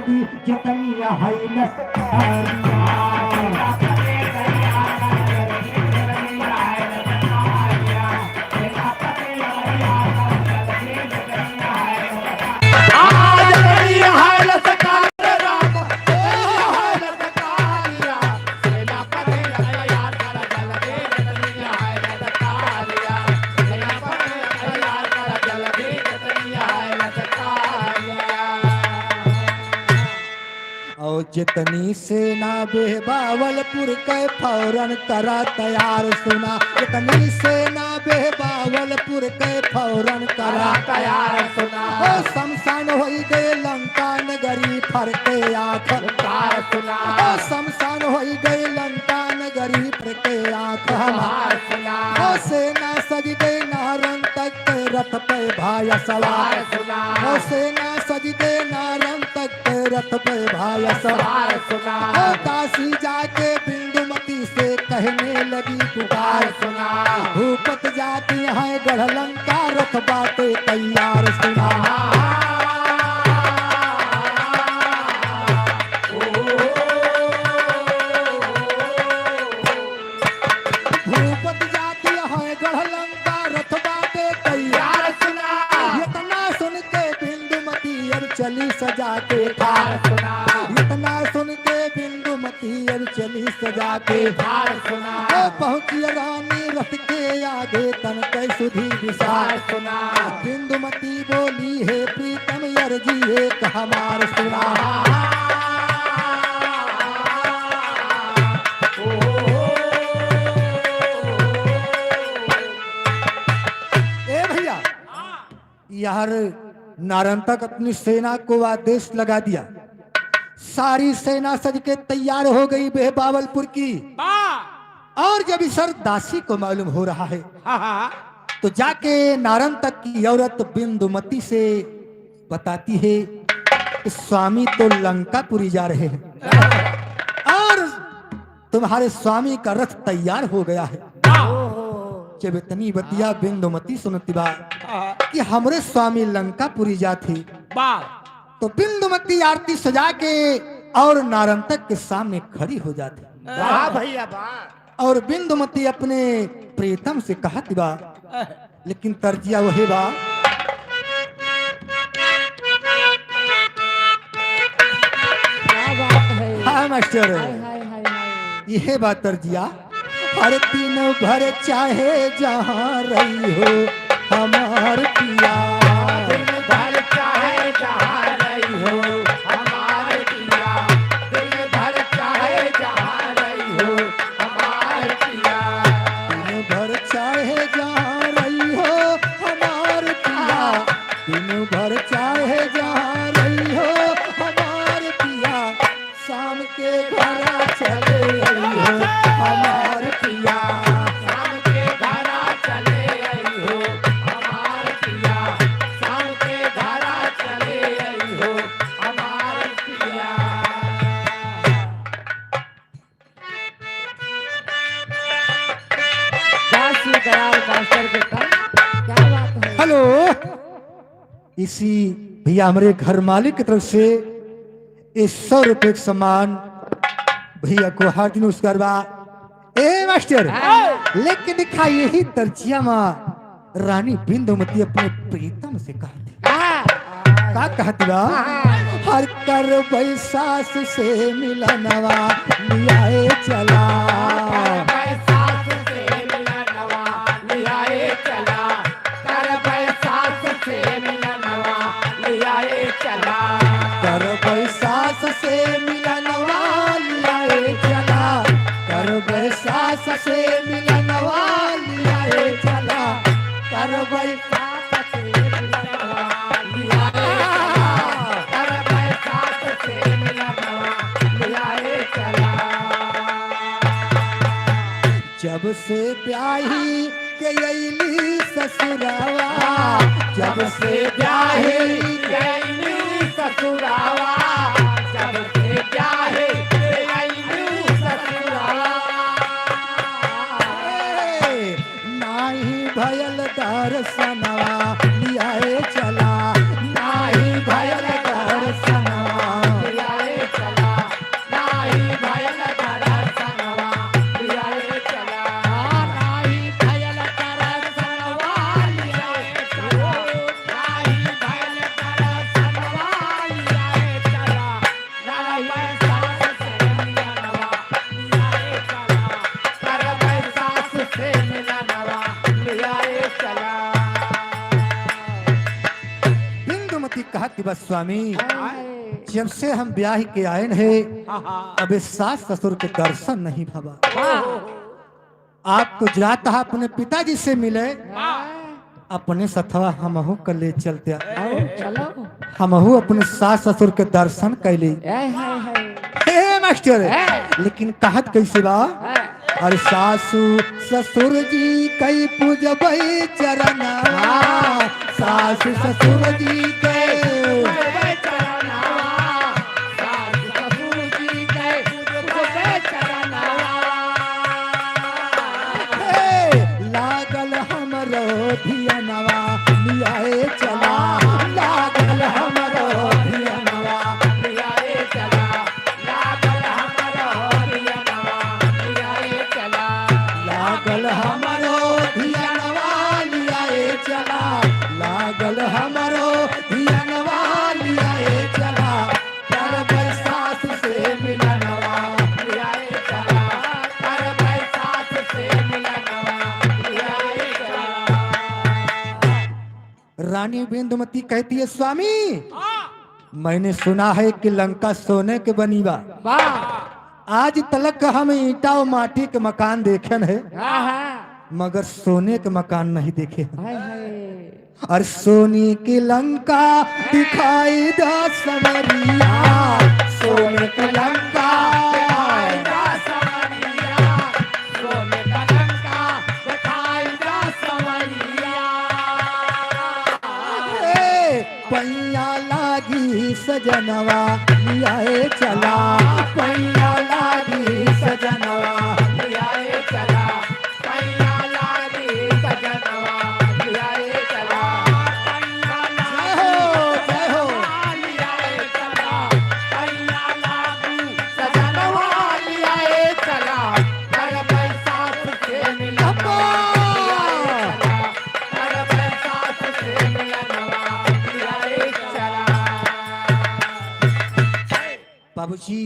लगी जितनी है जितनी सेना बेबावलपुर के फौरन करा तैयार सुना, जितनी सेना बेबावलपुर के फौरन करा तैयार सुना। ओ शमशान हो गए लंका नगरी फरके आँख सुना, ओ शमशान हो गए लंका नगरी फरके आँख सुना। ओ सेना सज गए नारन तक के रथ पे भाई सवार सुना, ओ सेना सज गए नारन तक के रथ पे भाई सवार सुना। ओ काशी जाके बिंदुमती से कहने लगी पुकार सुना, भूपत जाती है गढ़ लंका रथ बाटे तैयार सुना। भूपत जाती है गढ़ लंका रथ बाटे तैयार सुना। इतना सुन के बिंदुमती अब चली सजा के थार सुना, इतना सुन के बिंदुमती अब चली सजा के थार सुना। पहुंची रानी रथ के आगे तन के सुधी विसार सुना। बिंदुमती बोली है प्रीतम अर्जी एक हमार सुना। ए भैया यार नारन तक अपनी सेना को आदेश लगा दिया, सारी सेना सज के तैयार हो गई बेबावलपुर की। और जब इस दासी को मालूम हो रहा है तो जाके नारन तक की औरत बिंदुमती से बताती है कि स्वामी तो लंकापुरी जा रहे हैं और तुम्हारे स्वामी का रथ तैयार हो गया है। जब इतनी बतिया बिंदुमती सुनती बा कि हमरे स्वामी लंकापुरी जाती तो बिंदुमती आरती सजा के और नारन तक के सामने खड़ी हो जाती। वाह भैया वाह। और बिंदुमती अपने प्रीतम से कहती बा, लेकिन तर्जिया वही बा हाँ मास्टर यह बात तर्जिया। हर दिन भर चाहे जहाँ रही हो हमार पिया, दिन भर चाहे जहाँ रही हो हमार पिया, दिन भर चाहे जहाँ रही हो हमार पिया, दिन भर चाहे जहाँ रही हो हमार पिया, दिन भर चाहे जहाँ रही हो हमार पिया, शाम के घर चले आई हो हमार पिया, शाम के घर चले आई हो हमार पिया, शाम के घर चले आई हो हमार पिया। हेलो इसी भैया हमारे घर मालिक की तरफ से इस 100 रुपए के सम्मान भैया को हार्दिक नमस्कार बा। ए मास्टर लेकिन दिखा यही तरजिया माँ रानी बिंदुमती अपने प्रीतम से कहती का कहती बा, हर कर बैसास से मिलनवा लियाए चला, बैसास से मिलनवा लियाए चला, कर बैसास से मिलनवा लियाए चला, कर बैसास से मिलनवा लियाए चला, कर बैसास से मिलनवा लियाए चला, कर बैसास से मिलनवा लियाए चला, कर बैसास से मिलनवा लियाए चला। जब से ब्याही के अइली ससुरावा, जब से ब्याही के अइली ससुरावा, जब से ब्याही के अइली ससुरावा, नाही भयल दर्शनवा लियाए चला, नाही भयल दर्शनवा बस स्वामी हाय जब से हम ब्याह के आए हैं हाँ अब इस सास ससुर के दर्शन नहीं भवा। वाह आप तो जाता है अपने पिताजी से मिले अपने सथवा हमहू कर ले चलते आओ चलो हमहू अपने सास ससुर के दर्शन कैली। हाय हाय हाय हे मास्टर है। लेकिन कहत कैसे बा अरे सासू ससुर जी कई पूजबई चरणा सासू ससुर जी के लागल हमरो धियनवा लियाए चला लागल हमरो धियनवा लियाए चला लागल हमरो धियनवा लियाए चला लागल हमरो धियनवा लियाए चला लागल हमरो धियनवा लियाए चला कर सास से मिलनवा लियाए चला कर सास से मिलनवा लियाए चला। रानी बिंदुमती कहती है स्वामी मैंने सुना है कि लंका सोने के बनी बा। वाह आज तलक हम ईंटा और माटी के मकान देखे है हाँ मगर सोने के मकान नहीं देखे हैं। हाय हाय और सोने की लंका दिखाई दा सवरिया सोने की लंका दिखाई दा सवरिया सोने की लंका दिखाई दा सवरिया पैया लागी सजनवा लियाए चला पैया लागी सजनवा लियाए चला पैया लागी सजनवा लियाए चला जय हो लियाए चला पैया लागी सजनवा लियाए चला कर पैसा से मिलनवा लियाए चला कर पैसा से मिलनवा लियाए चला। बाबूजी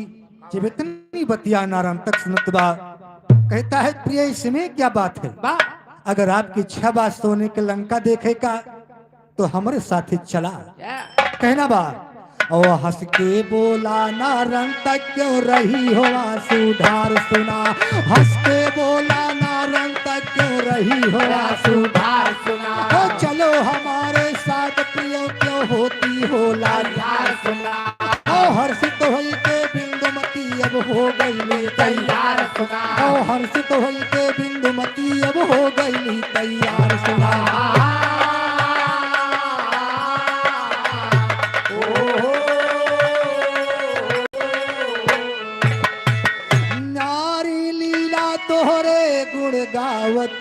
जब इतनी बतिया नारायण तक सुनत बा कहता है प्रिय इसमें क्या बात है वाह अगर आपकी इच्छा बात सोने के लंका देखे का तो हमारे साथ ही चला कहना बा ओ हंस के बोला नारायण तक क्यों रही हो आंसू ढार सुना हंस के बोला नारायण तक क्यों रही हो आंसू ढार सुना ओ चलो हमारे साथ प्रिय क्यों होती हो लाचार सुना ओ हर्षित होई के बिंदुमती अब हो गई तैयार सुना ओ हर्षित होई के बिंदुमती अब हो गई तैयार सुना नारी लीला तोहरे गुण गावत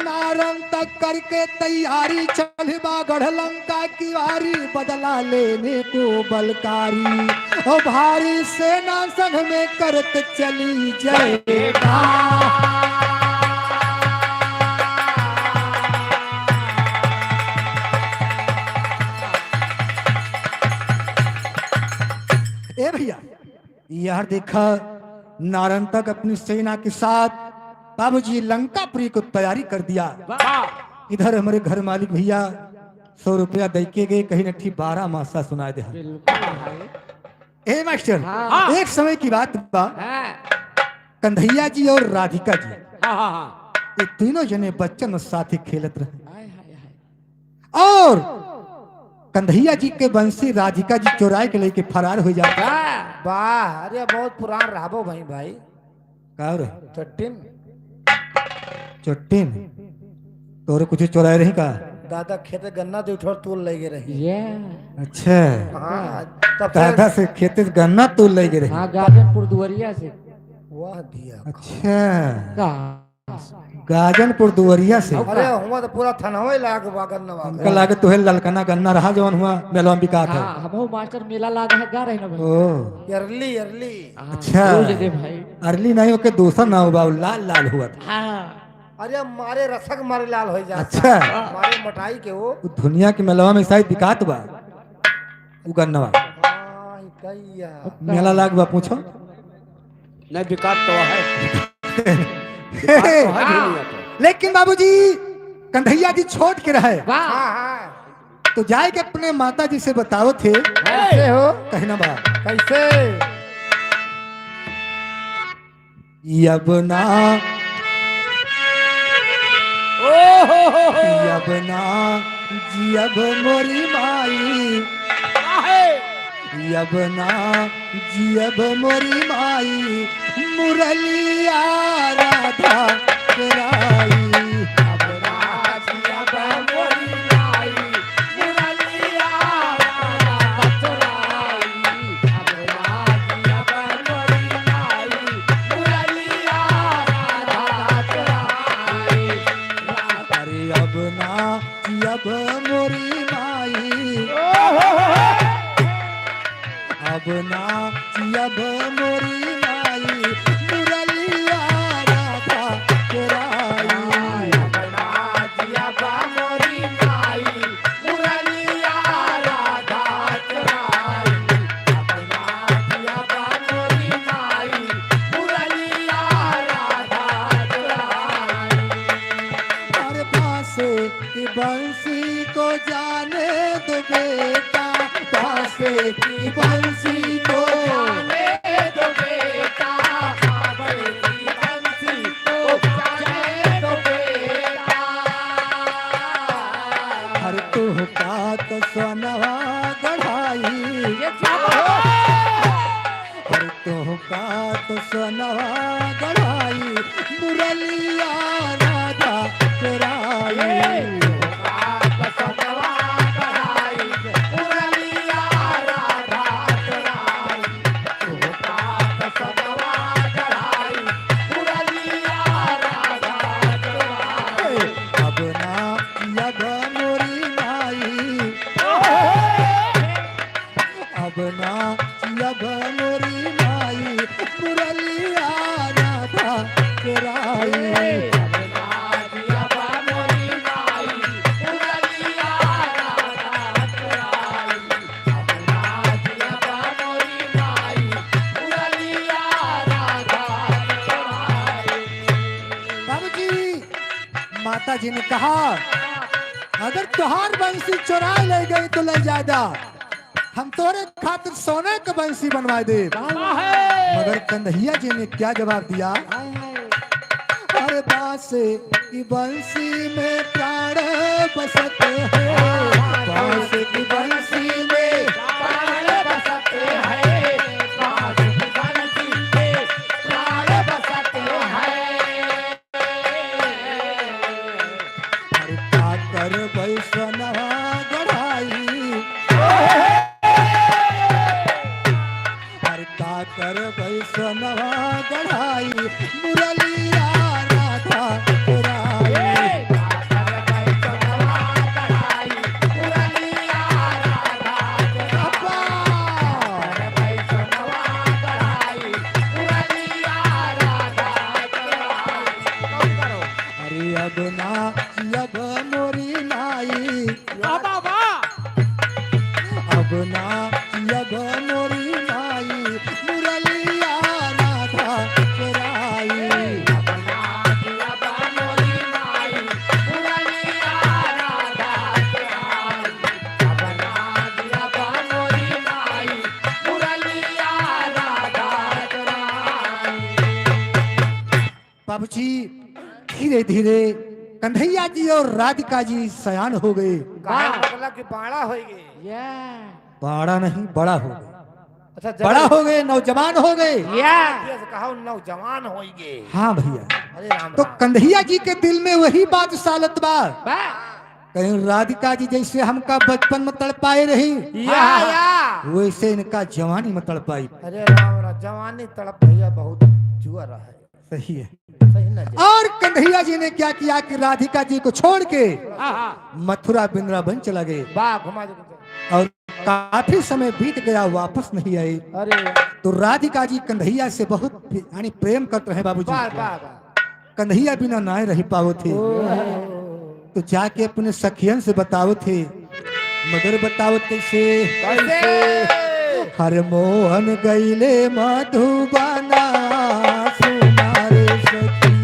नारन तक करके तैयारी चलबा गढ़ लंका की वारी बदला लेने को बलकारी ओ भारी सेना संग में करत चली जाएगा ए भैया यार देखा नारन तक अपनी सेना के साथ बाबूजी लंकापुरी को तैयारी कर दिया। इधर हमारे घर मालिक भैया 100 रुपया दे के गए कहीं नठी 12 मासा सुना दे। ए मास्टर हाँ। एक समय की बात बा कंधैया जी और राधिका जी ये तीनों जने बच्चन और साथ ही खेलत रहे और कंधैया जी के बंसी राधिका जी चुराए के लेके फरार हो जाता। वाह अरे बहुत पुरान रहो भाई भाई का रे चट्टिन चट्टिन तोरे कुछ चुराए रही का दादा खेते गन्ना दे उठो तोल लेगे रही अच्छा हाँ तब दादा से खेते से गन्ना तोल ले गए रही। हाँ गाजनपुर दुवरिया से वाह दिया अच्छा गाजनपुर दुवरिया से अरे हुआ तो पूरा थाना लाग गन्ना उनका लागे तुहे ललकना गन्ना रहा जवन हुआ मेलवा में बिका था। हाँ हम मास्टर मेला लागा है गा रहे ना भाई ओ अरली अरली अच्छा रोज दे भाई अरली नहीं होके दूसरा ना हुआ लाल लाल हुआ था। हाँ अरे मारे रसक मारे लाल हो जाता अच्छा मारे मटाई के वो दुनिया की मेलवा में शायद बिकात बा उ गन्नवा कैया मेला लाग बा पूछो नहीं बिकात तो है लेकिन बाबूजी कन्हैया जी छोड़ के रहे वाह हाँ हाँ तो जाए के अपने माता जी से बताओ थे कैसे हो कहना बा कैसे यबना ओ यबना जियब मोरी माई यबना जियब मोरी माई मुरलिया राधा कराई अरे यबना जियब मोरी माई अब ना जियब मोरी माई मुरलिया राधा कराई हर पासे की बंसी को जाने दो बेटा पासे की बंसी को हर तुह का तो सोनवा गढ़ाई हर तुह का तो सोनवा गढ़ाई मुरलिया राधा कराई अब ना यब मोरी माई अब ना यब मोरी माई मुरलिया राधा कराई बाबूजी माता जी ने कहा अगर तुहार बंसी चुरा ले गई तो ले जादा हम तोरे खातिर सोने का बंसी बनवा दे मगर कन्हैया जी ने क्या जवाब दिया अरे बासे की बंसी में प्राण बसत है बासे की बंसी में प्राण बसत है हर पाकर वैष्णवा गढ़ाई हर पाकर वैष्णवा गढ़ाई मुरलिया राधा कराई अब्बा! अरे अब ना अब मोरी नाई अब ना अब मोरी नाई मुरलिया राधा कराई बाबूजी धीरे धीरे कन्हैया जी और राधिका जी सयान हो गए कहा मतलब कि बाड़ा हो गए या बड़ा नहीं बड़ा हो गए अच्छा बड़ा हो गए नौजवान हो गए कहा नौजवान हो गए हाँ भैया अरे राम तो राम। कन्हैया जी के दिल में वही बात सालत बा वाह कहीं राधिका जी जैसे हमका बचपन में तड़पाए रही या वैसे इनका जवानी में तड़पाई अरे राम राम जवानी तड़प भैया बहुत जुआ रहा है सही है सही ना जी? और कन्हैया जी ने क्या किया कि राधिका जी को छोड़ के हाँ मथुरा वृंदावन चला गए वाह घुमा दो और काफी समय बीत गया वापस नहीं आए अरे तो राधिका जी कन्हैया से बहुत यानी प्रेम करते रहे बाबूजी वाह वाह वाह कन्हैया बिना ना रह पाओ थे तो जाके अपने सखियन से बताओ थे मगर बताओ कैसे हर मोहन गईले मधुबना सुना रे सखी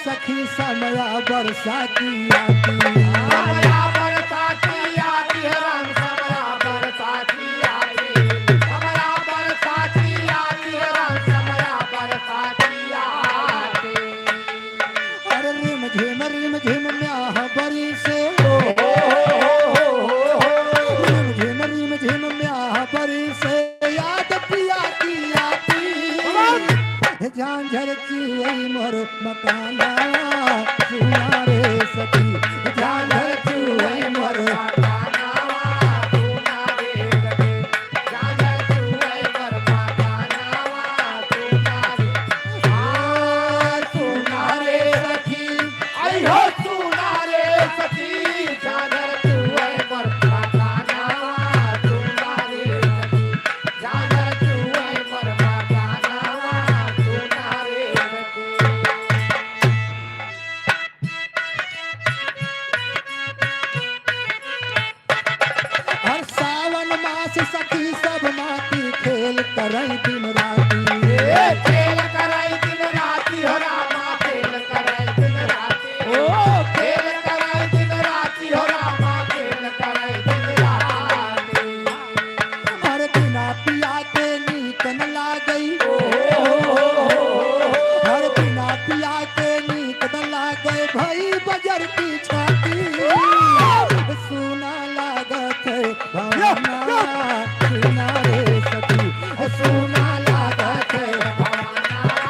सखी समया बरसाती आती समया बरसाती आती है राम समया बरसाती आती समया बरसाती आती है राम समया बरसाती आती अरे रिम झिम म्याह बरी से रिम झिम म्याह बरी से याद पिया की आती झांझर चुई मोर मकाना सुना रे सखी झांझर चुई मोर हर सावन मास सखी सब माटी खेल करई दिन राती खेल कराई दिन राती हो रामा खेल कराई दिन राती ओ खेल कराई दिन राती हो रामा खेल कराई दिन राती हर बिना पिया के नीक न लागई हर बिना पिया के नीक न लागे भई बजर की छाती सुना लागत है भावना सुना रे सखी सुना लागत है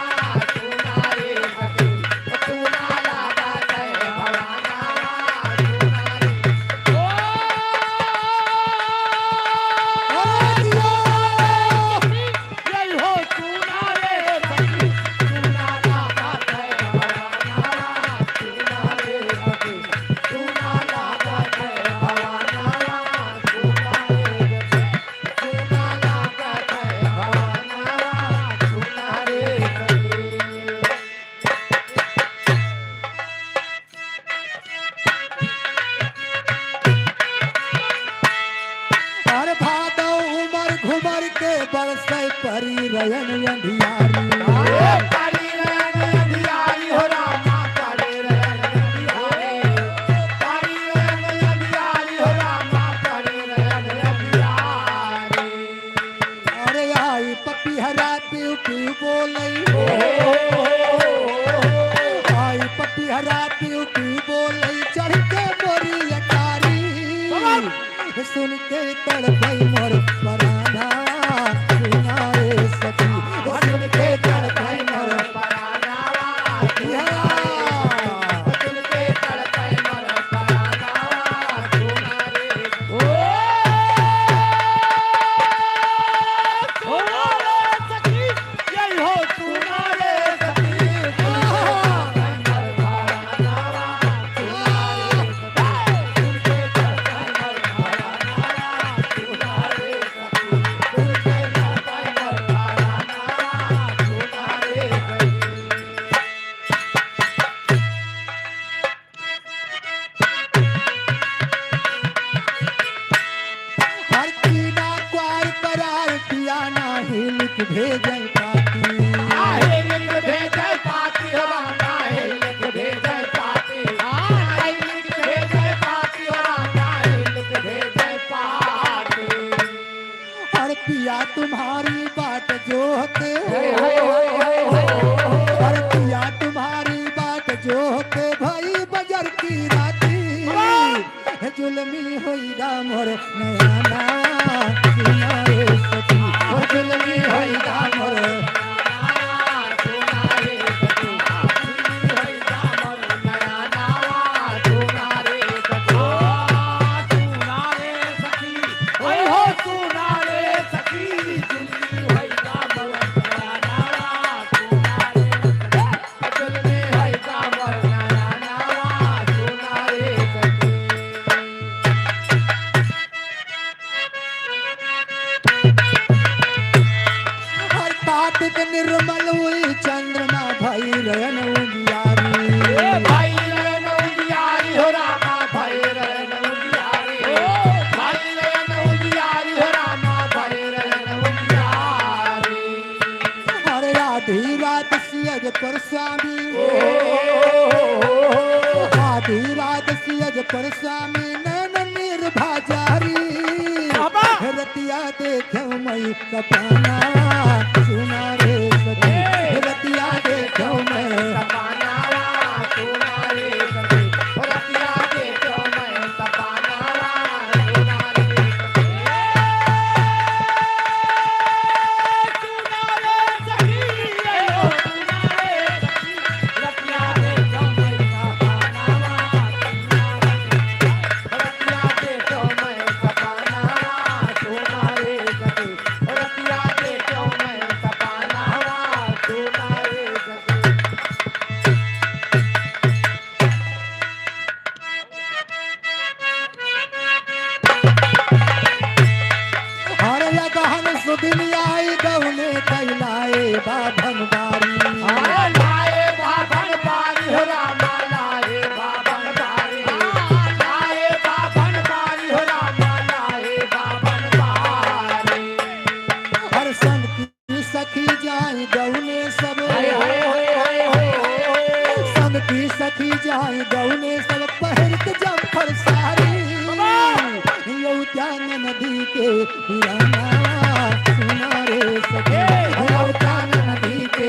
हर भादो उमर घुमर के बरसे परी रयन अंधियारी अरे आई पपी हरा पीऊ पीऊ बोलई आई पपी हरा पीऊ पीऊ बोलई चढ़ के बोरी अटारी सुन के तड़पई मोर पराना सुना रे सखी सुन के तड़पई मोर हर कीना क्वार करार पिया नाही लिख भेजै पाती हर पिया तुम्हारी बात जोहते हर पिया तुम्हारी बात जोहते भाई बजर की राती जुलमी होई मोर नयाना सुना रे सखी जुलमी होई मोर पर स्वामी आधी रात सियज पर स्वामी नैन निर्भा जारी रतिया देखो मैं सपना सुना रे सखी रतिया देखो मैं सपना सुना रे सखी रतिया देखो मैं सपना सुना रे हर गहन सुदिन आई गौने कैलाए बाभन बारी लाए बाभन बारी हो रामा लाए बाभन बारी लाए बाभन बारी हो रामा लाए बाभन बारी हर संग की सखी जाए गौने सब संग की सखी जाए गौने सब पहरत जम्फर सारी यौ जान नदी के पिराना सुना रे सखी यौ जान नदी के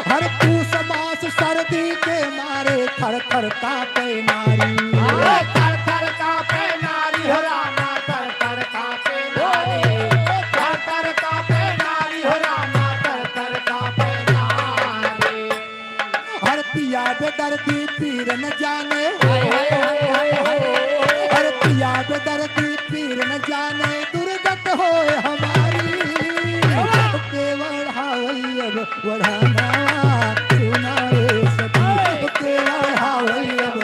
हर पूस मास सर्दी के मारे थर थर कांपे नारी थर थर कांपे नारी हो रामा थर थर कांपे नारी थर थर कांपे नारी हो रामा थर थर कांपे नारी हर पिया बेदर्दी पीर न जाने हर पिया बेदर्दी पीर न जाने दुर्गत हो हमारी केवल हावई अब बढ़ाना सुना रे सखी केवल हावई अब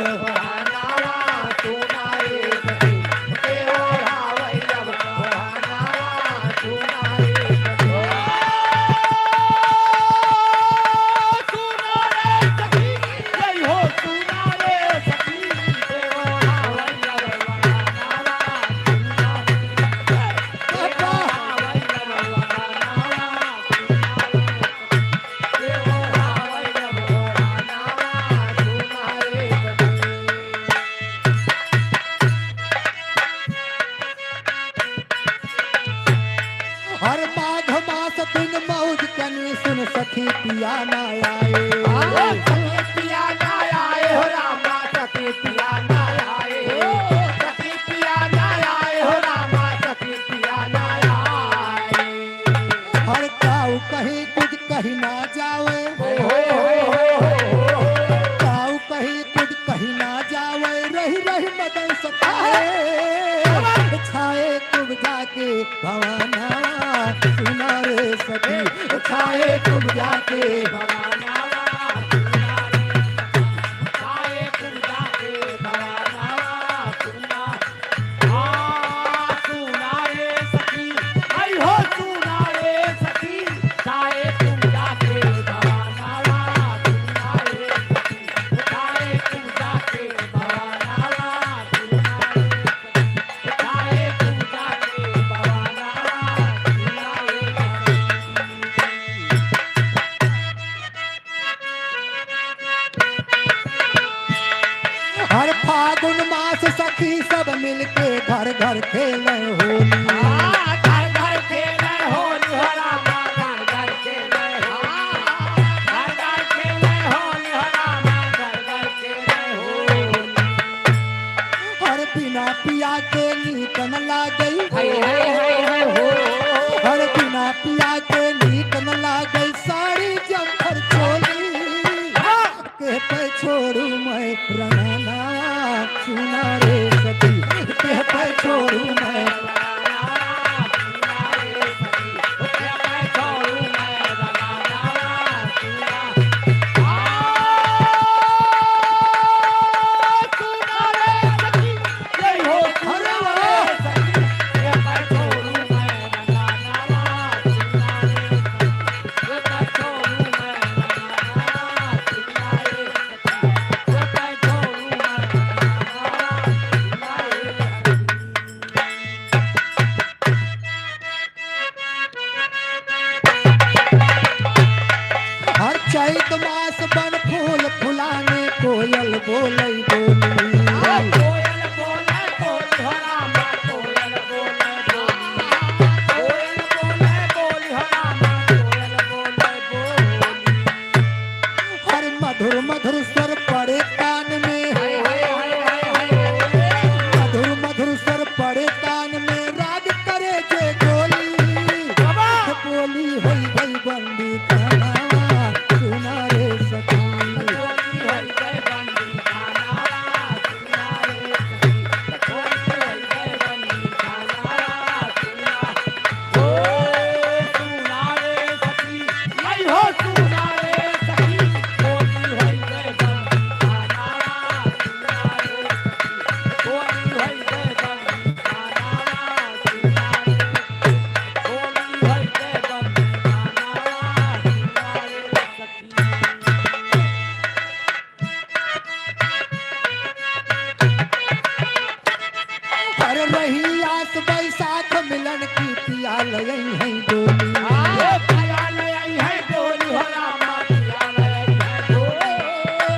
हर माघ मास दिन मौज कनी सुन सखी पिया न आए पिया ना आए हो रामा सखी पिया ना आए सखी पिया ना आए हो रामा सखी पिया ना आए हर काऊ कहीं कुछ कहीं ना जावे काऊ कहीं कुछ कहीं ना जावे रही रही मदन सताए छाए कुब जाके भवाना सुना रे सखी छाए कुब जाके भवाना हर फागुन मास सखी सब मिलके घर घर खेले होली घर घर खेले होली हो रामा घर घर खेले घर घर खेले होली हो रामा घर घर खेले होली हर बिना पिया के नीक न लागई हर बिना पिया के नीक न लागई साड़ी जम्फर चोली के पे छोड़ू मैं रंगना सुना रे सखी के पे छोड़ू मैं कोयल बोलै बोली कोयल बोले बोली हो रामा कोयल बोले बोली कोयल बोले बोली हो रामा कोयल बोले बोली हर मधुर मधुर स्वर पड़े कान में हाय हाय हाय हाय हाय मधुर मधुर स्वर पड़े कान में राग करे जे गोली बाबा बोली होई गई बंदी खाना सुना रे सखी कोली होई गए बंदी खाना सुना रे सखी कोली होई गए बंदी खाना सुना ओ सुना रे सखी आई हो सुना रे सखी कोली होई गए बंदी खाना सुना रे सखी कोली होई गए बंदी खाना सुना रे कोली होई गए बंदी खाना सुना रे सखी हर रही आस बैसाख मिलन की पियाल यही है डोली आए पिया ले आई है डोली हो रामा पिया ले आई है डोली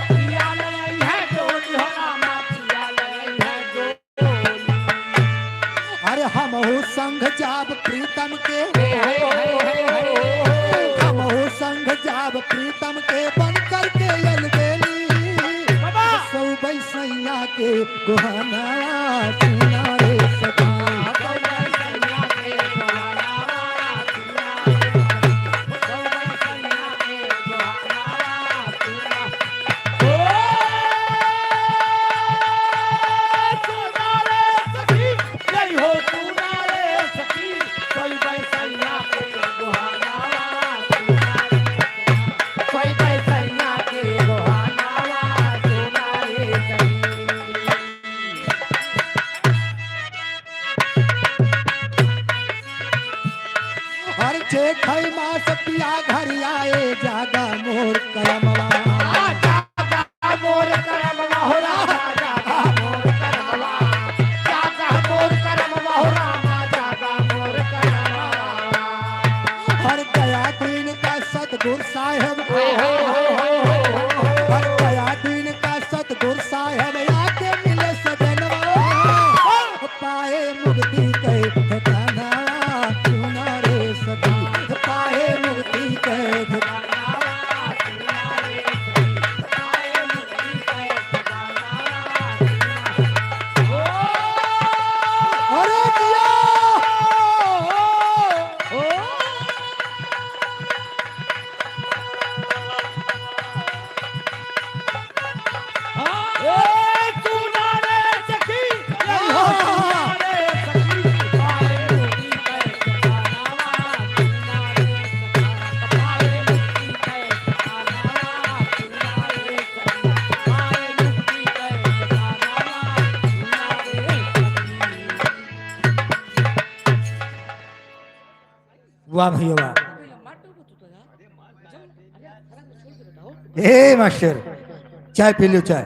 पिया ले आई है डोली हो रामा पिया ले आई है डोली अरे हम हो संग जाब प्रीतम के हे हम हो संग जाब प्रीतम के बन करके अलबेली बाबा सौ बैसैया के गुहाना सुना रे सखी हर छे खई मास पिया घर आए जागा मोर करमवा मोर करमवा हो रामा जागा मोर करमवा जागा मोर करमवा हो रामा जागा मोर करमवा हर दया दीन का सतगुर साहेब हाय हाय हाय हाय हाय हर दया दीन का सतगुर साहेब आके मिले सजनवा पाए मुक्ति के ठिकाना सुना रे सखी पाए मुक्ति के ठिकाना अरे दिया वाह भैया वाह ए मास्टर चाय पी लो चाय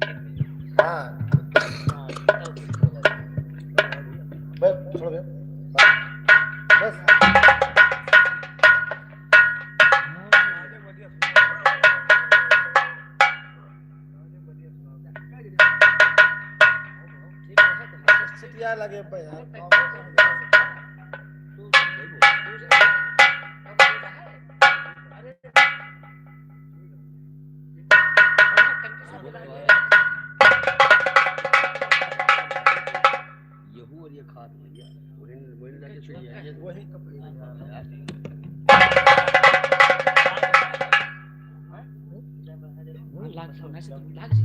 हाँ बस छोड़ दे बस सिटिया लगे पे यार यहू और ये खाद भैया वही लगे चिड़िया ये वही कपड़े लाग सोना से लाग जी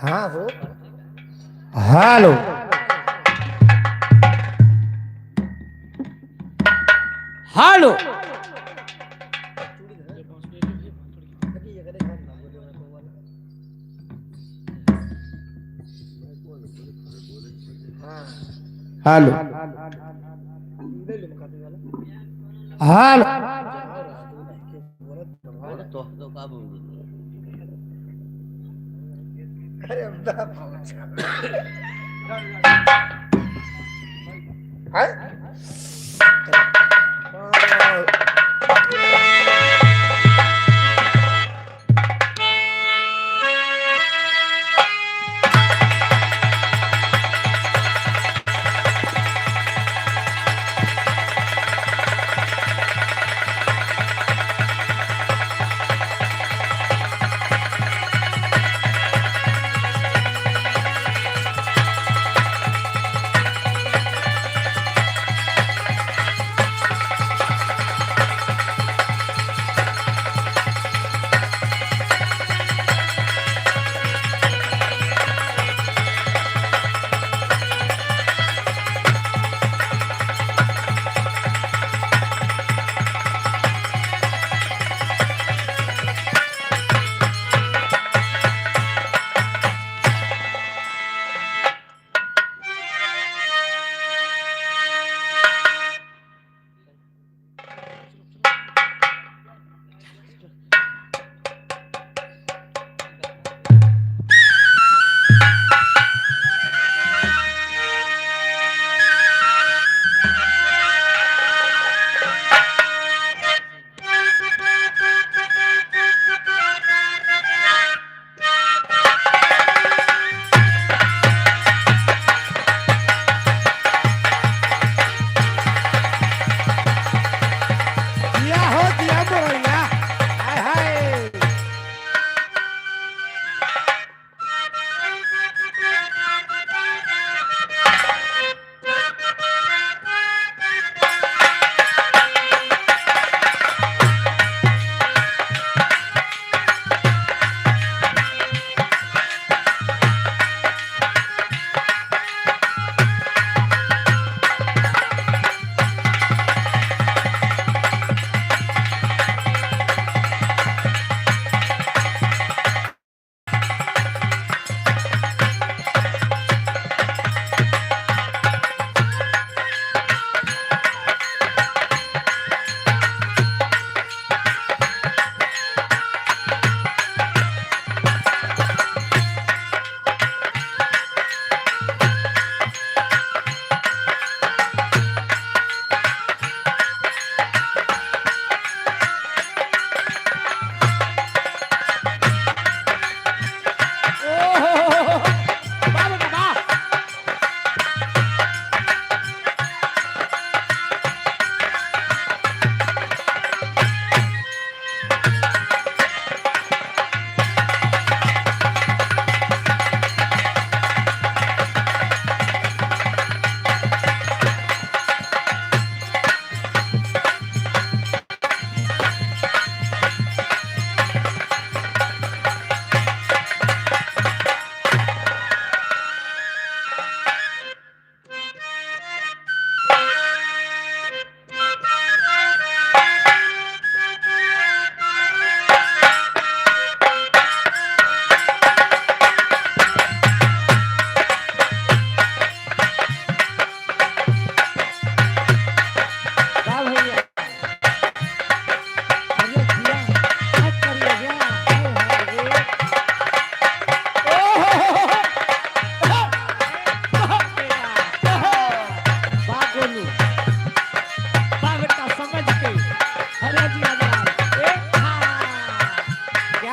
हाँ हो हेलो हेलो हेलो हेलो तो का बोल अरे अब्दा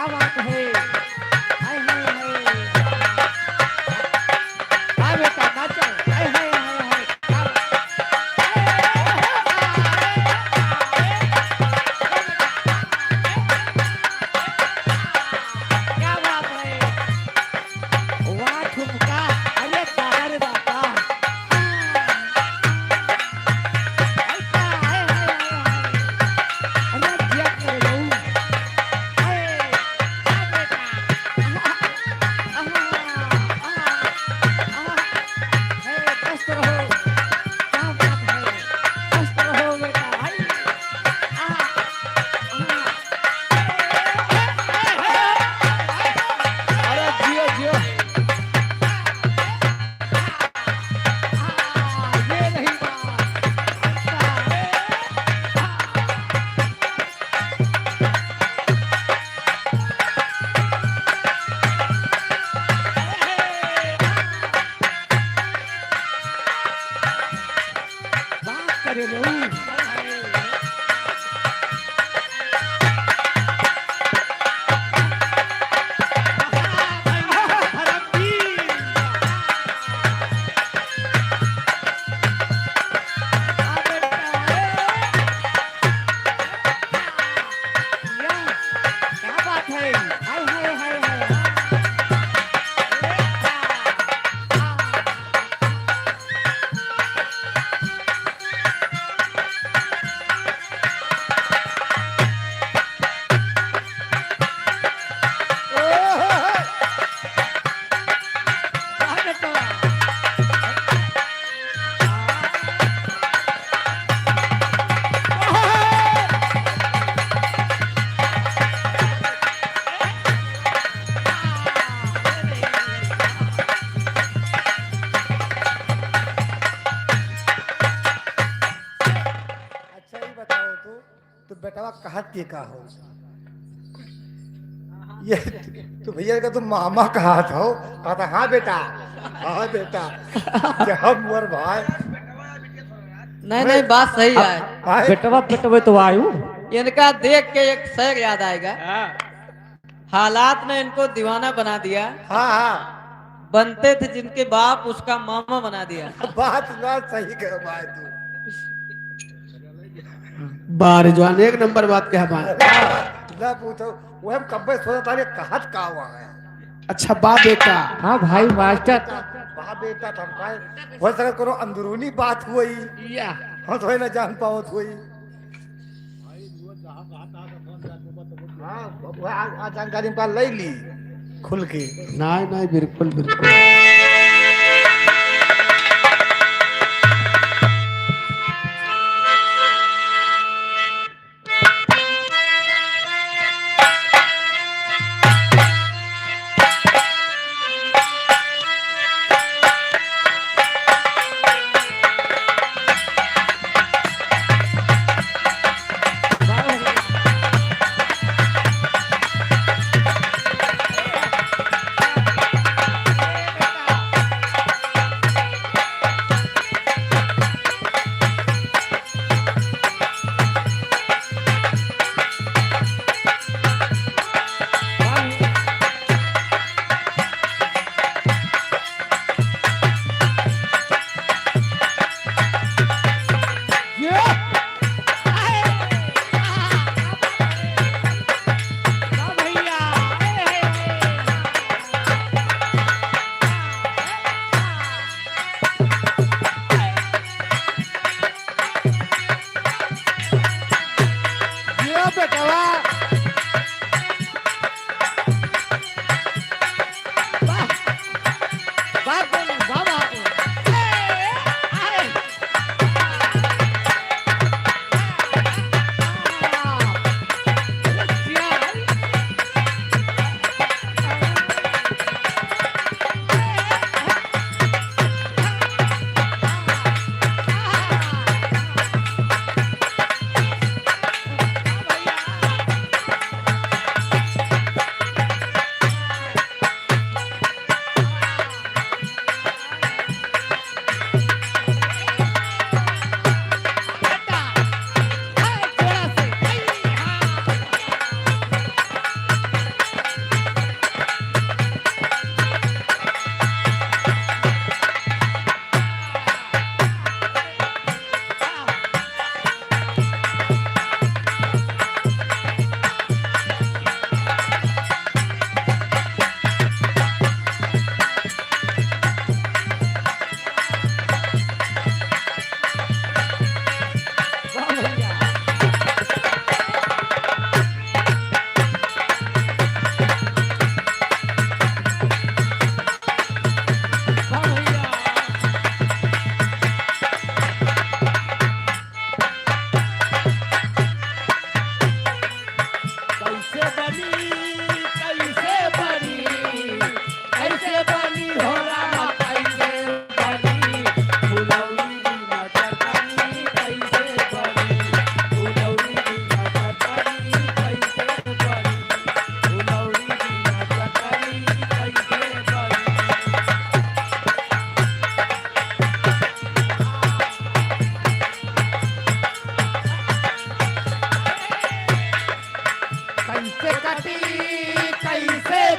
क्या बात है हाय हाय हाय हाँ बेटा नाचो हाय हाय हाय हाय क्या बात है वाह ठुमका अरे दादा रे दादा ऐसा हाय हाय हाय अरे क्या कर रहे हो बात करे रहूं क्या बात है हाय हाय हाय हाय अच्छा ये बताओ तू बेटवा कहत के का हो ये तू भैया का तुम मामा कहा था कहता हाँ बेटा क्या हम मोर भाई नहीं नहीं बात सही है आए बेटवा तो आयु इनका देख के एक शेर याद आएगा हालात ने इनको दीवाना बना दिया हाँ हाँ बनते थे जिनके बाप उसका मामा बना दिया बात सही कह भाई तू बार जवान एक नंबर बात कह बात ना पूछो वो हम कब्बे सोचा था कहत का हुआ है अच्छा बा बेटा हाँ भाई मास्टर बा बेटा था भाई हो सके कोनो अंदरूनी बात हुई या हम तो ना जान पाओ हुई हाँ वो आज जानकारी पा ले ली खुल के नहीं नहीं बिल्कुल बिल्कुल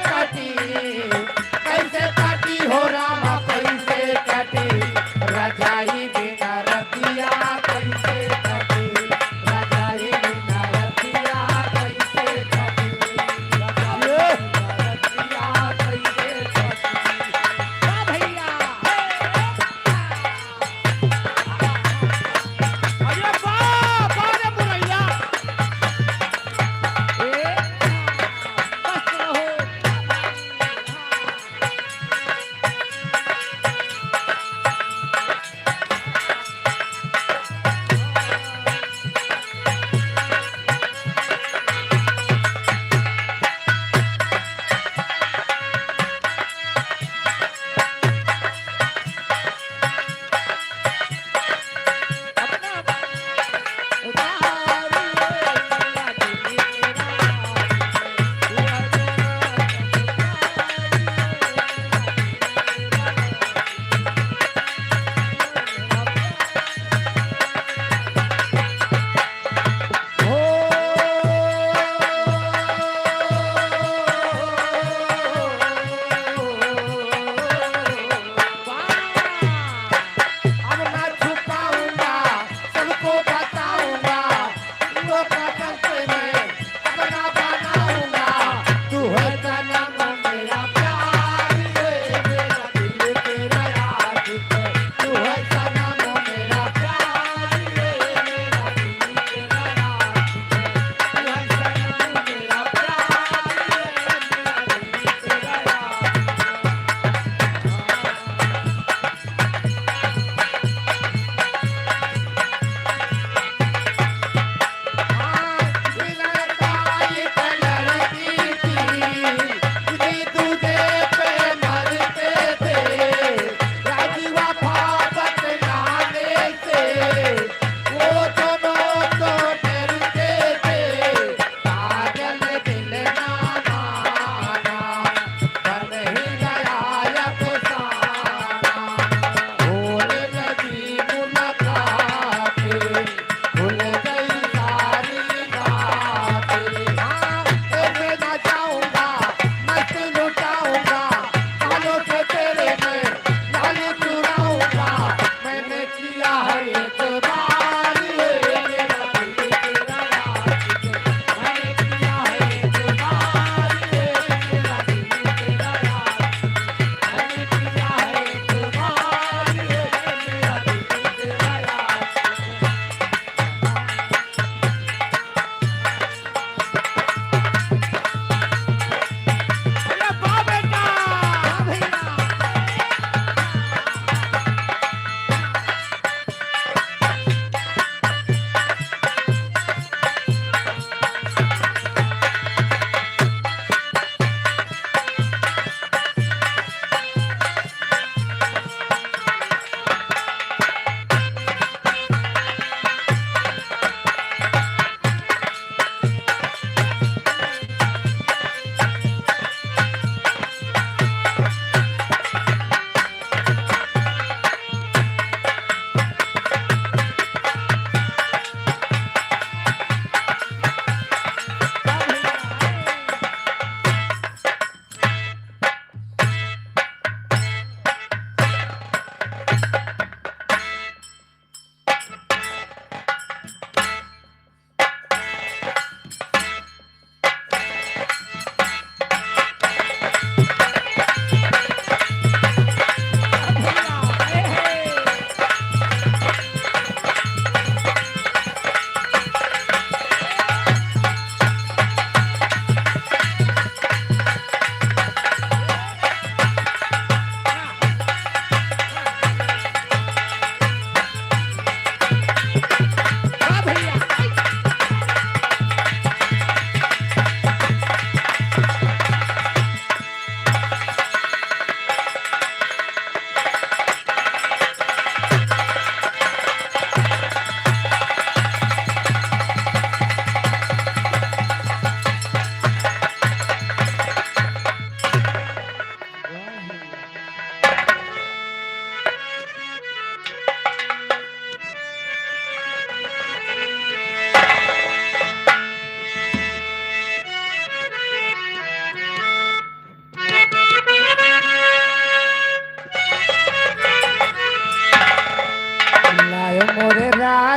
कटी कैसे कटी हो रामा कैसे कटी रजाई बिना रतिया कैसे कटी रजाई बिना रतिया कैसे कटी रतिया कैसे कटी वाह भैया अरे वाह बारे बुरैया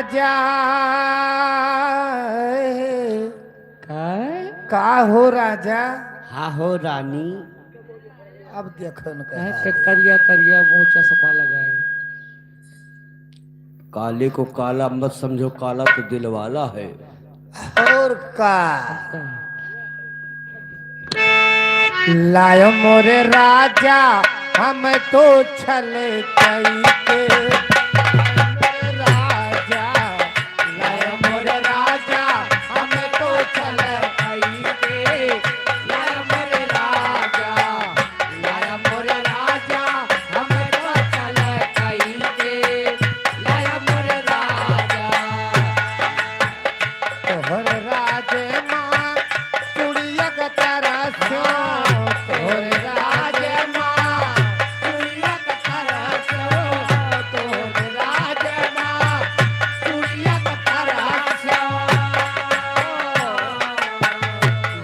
राजा काय का हो राजा हाँ हो रानी। अब देखो न काय के करिया करिया मुंह चश्मा लगाए काले को काला मत समझो, काला तो दिल वाला है। और का का लायो मोरे राजा हम तो छल कई के राजा लायो मोरे राजा हम तो छल कई के लायो मोरे राजा लायो मोरे राजा हम तो छल कई के लायो मोरे राजा तोहर राजे माँ चुड़िया का तरसो तोहर राजे माँ चुड़िया का तरसो तोहर राजे माँ चुड़िया का तरसो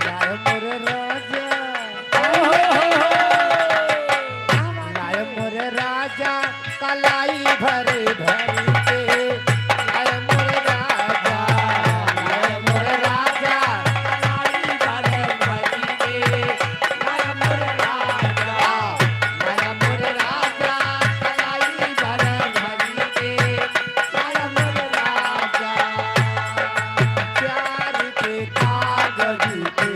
लाय मोर राजा लाय मोर राजा कलाई भरी भरी के लाय मोर राजा लाय मोर राजा कलाई भरी भरी के लाय मोर राजा लाय मोर राजा कलाई भरी भरी के लाय मोर राजा प्यार के कागज पे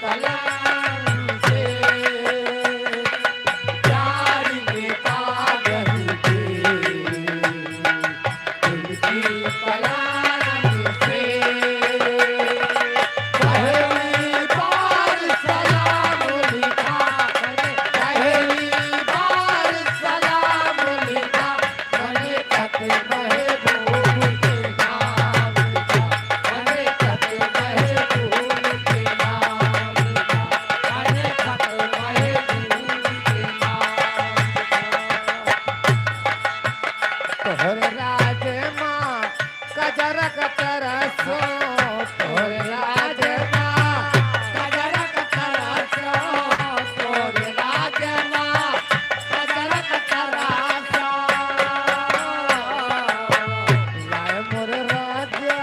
कलम से प्यार के कागज पे उनकी कलम से पहली बार सलाम लिखा पहली बार सलाम लिखा मैंने तक महबूब के नाम लिखा मैंने तक महबूब के नाम लिखा मैंने तक महबूब के नाम तोहर राज माँ कजर तरसो तोहर राज माँ कजर तरसो तोहर राज माँ कजर तरसो लाय मोर राजा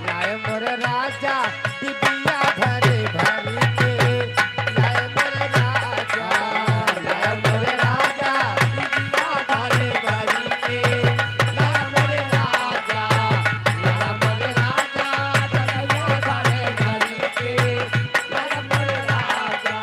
लाय मोर राजा डिबिया भरे भरे के लाय मोर राजा लाय मोर राजा डिबिया भरे भरे के लाय मोर राजा लाय मोर राजा डिबिया भरे भरे के लाय मोर राजा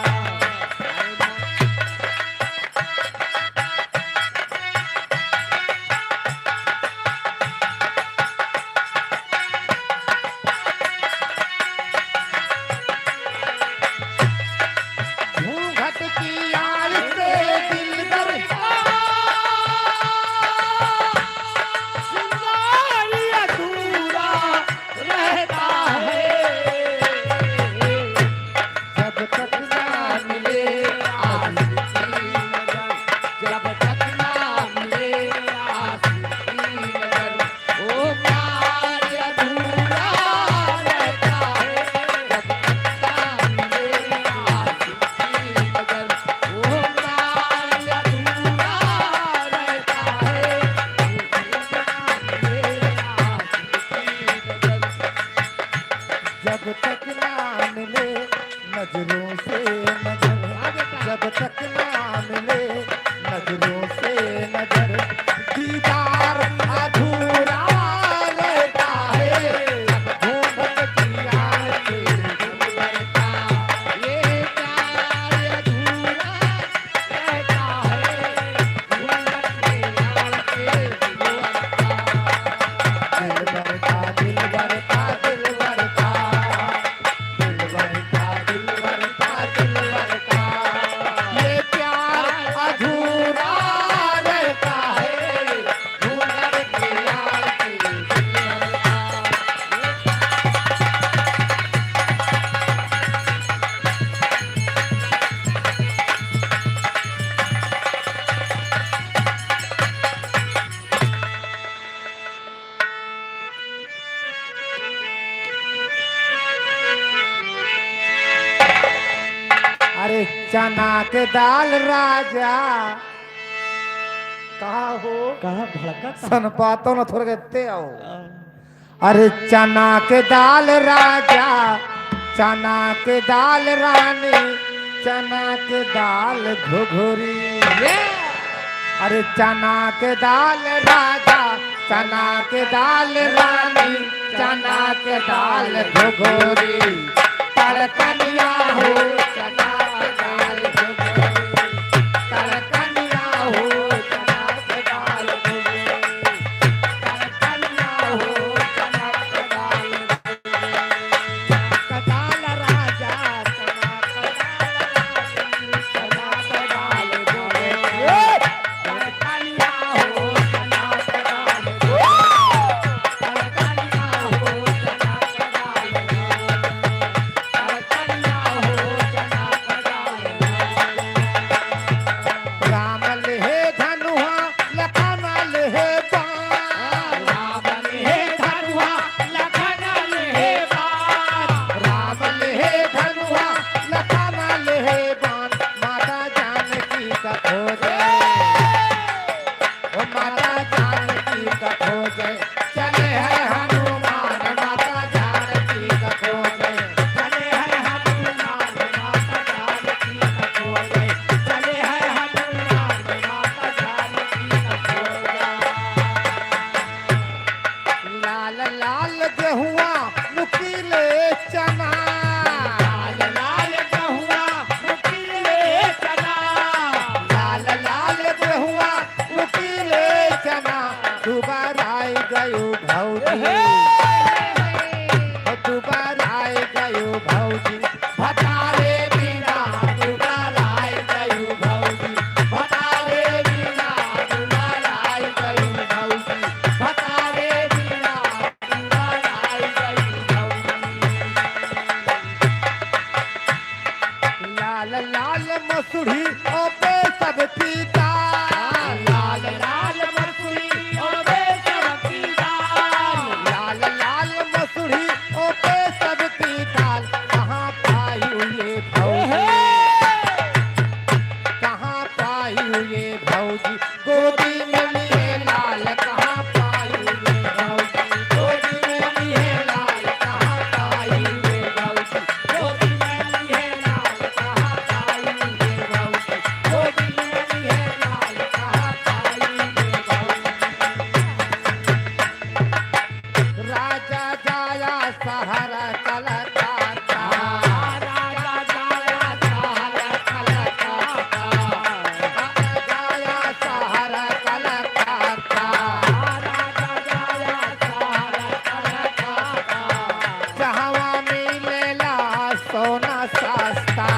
घूंघट की आड़ से दिल दर सिंगारी अधूरा रहता है जब तक ना मिले आशिकी नजर जब तक ना मिले आशिकी नजर ओ प्यार अधूरा रहता है जब तक ना मिले आशिकी नजर ओ प्यार अधूरा रहता है जब तक ना मिले नजरों से नजर जब तक ना मिले नजरों से नजर दीदार अधूरा रहता है घूंघट की आड़ से दिल भरता ये प्यार अधूरा रहता है घूंघट की आड़ से दिल भरता दिल भरता दिल भरता दिल भरता दिल भरता दिल भरता ये प्यार अधूरा रहता है घूंघट की आड़ से दिल भरता अरे चना के दाल राजा कहा हो कहाँ भड़का सन पातो न थोड़े गत्ते आओ। अरे चना के दाल राजा, चना के दाल रानी, चना के दाल घुघुरी। अरे चना के दाल राजा, चना के दाल रानी, चना के दाल घुघुरी। तड़कनिया हो चना के दाल घुघुरी, तड़कनिया हो चना के दाल घुघुरी, तड़कनिया हो चना के दाल घुघुरी। दाल राजा, चना के दाल रानी, चना के दाल घुघुरी। तड़कनिया हो चना के दाल घुघुरी, तड़कनिया हो चना के दाल घुघुरी, तड़कनिया हो चना के दाल घुघुरी। राम ले धनुहा लखन ले बाण, राम ले धनुहा लखन ले बाण, राम ले धनुहा लखन ले बाण। माता जानकी का खोजे, ओ माता जानकी का खोजे, चले है हनुमान माता जानकी का खोजे, चले है हनुमान माता जानकी का खोजे, चले है हनुमान माता जानकी का खोजे। लाल लाल गेहुआ नुकीले चना, लाल लाल गेहुआ नुकीले चना, लाल लाल गेहुआ नुकीले चना। दुबारा आई गयो भौजी, दुबारा आई गयो भौजी, भतारे बिना दुबारा आई गयो भौजी, भतारे बिना दुबारा आई गयो भौजी, भतारे बिना दुबारा आई गयो भौजी। लाल लाल मसूरी ओ पे सबकी दाल, लाल लाल मसूरी ओ पे सबकी दाल, लाल लाल मसूरी ओ पे सबकी दाल। कहाँ पाई हुई भौजी, कहाँ पाई हुई भौजी, गोदी में लिए लाल। कहाँ पाई हुई भौजी, गोदी में लिए लाल। कहाँ पाई हुई भौजी, गोदी में लिए लाल। कहाँ पाई हुई भौजी, गोदी में लिए लाल। कहाँ पाई हुई भौजी। राजा जाया सहारा कलकत्ता, राजा जाया सहारा कलकत्ता, राजा जाया सहारा कलकत्ता, राजा जाया सहारा कलकत्ता। जहाँ मिलेला सोना सस्ता,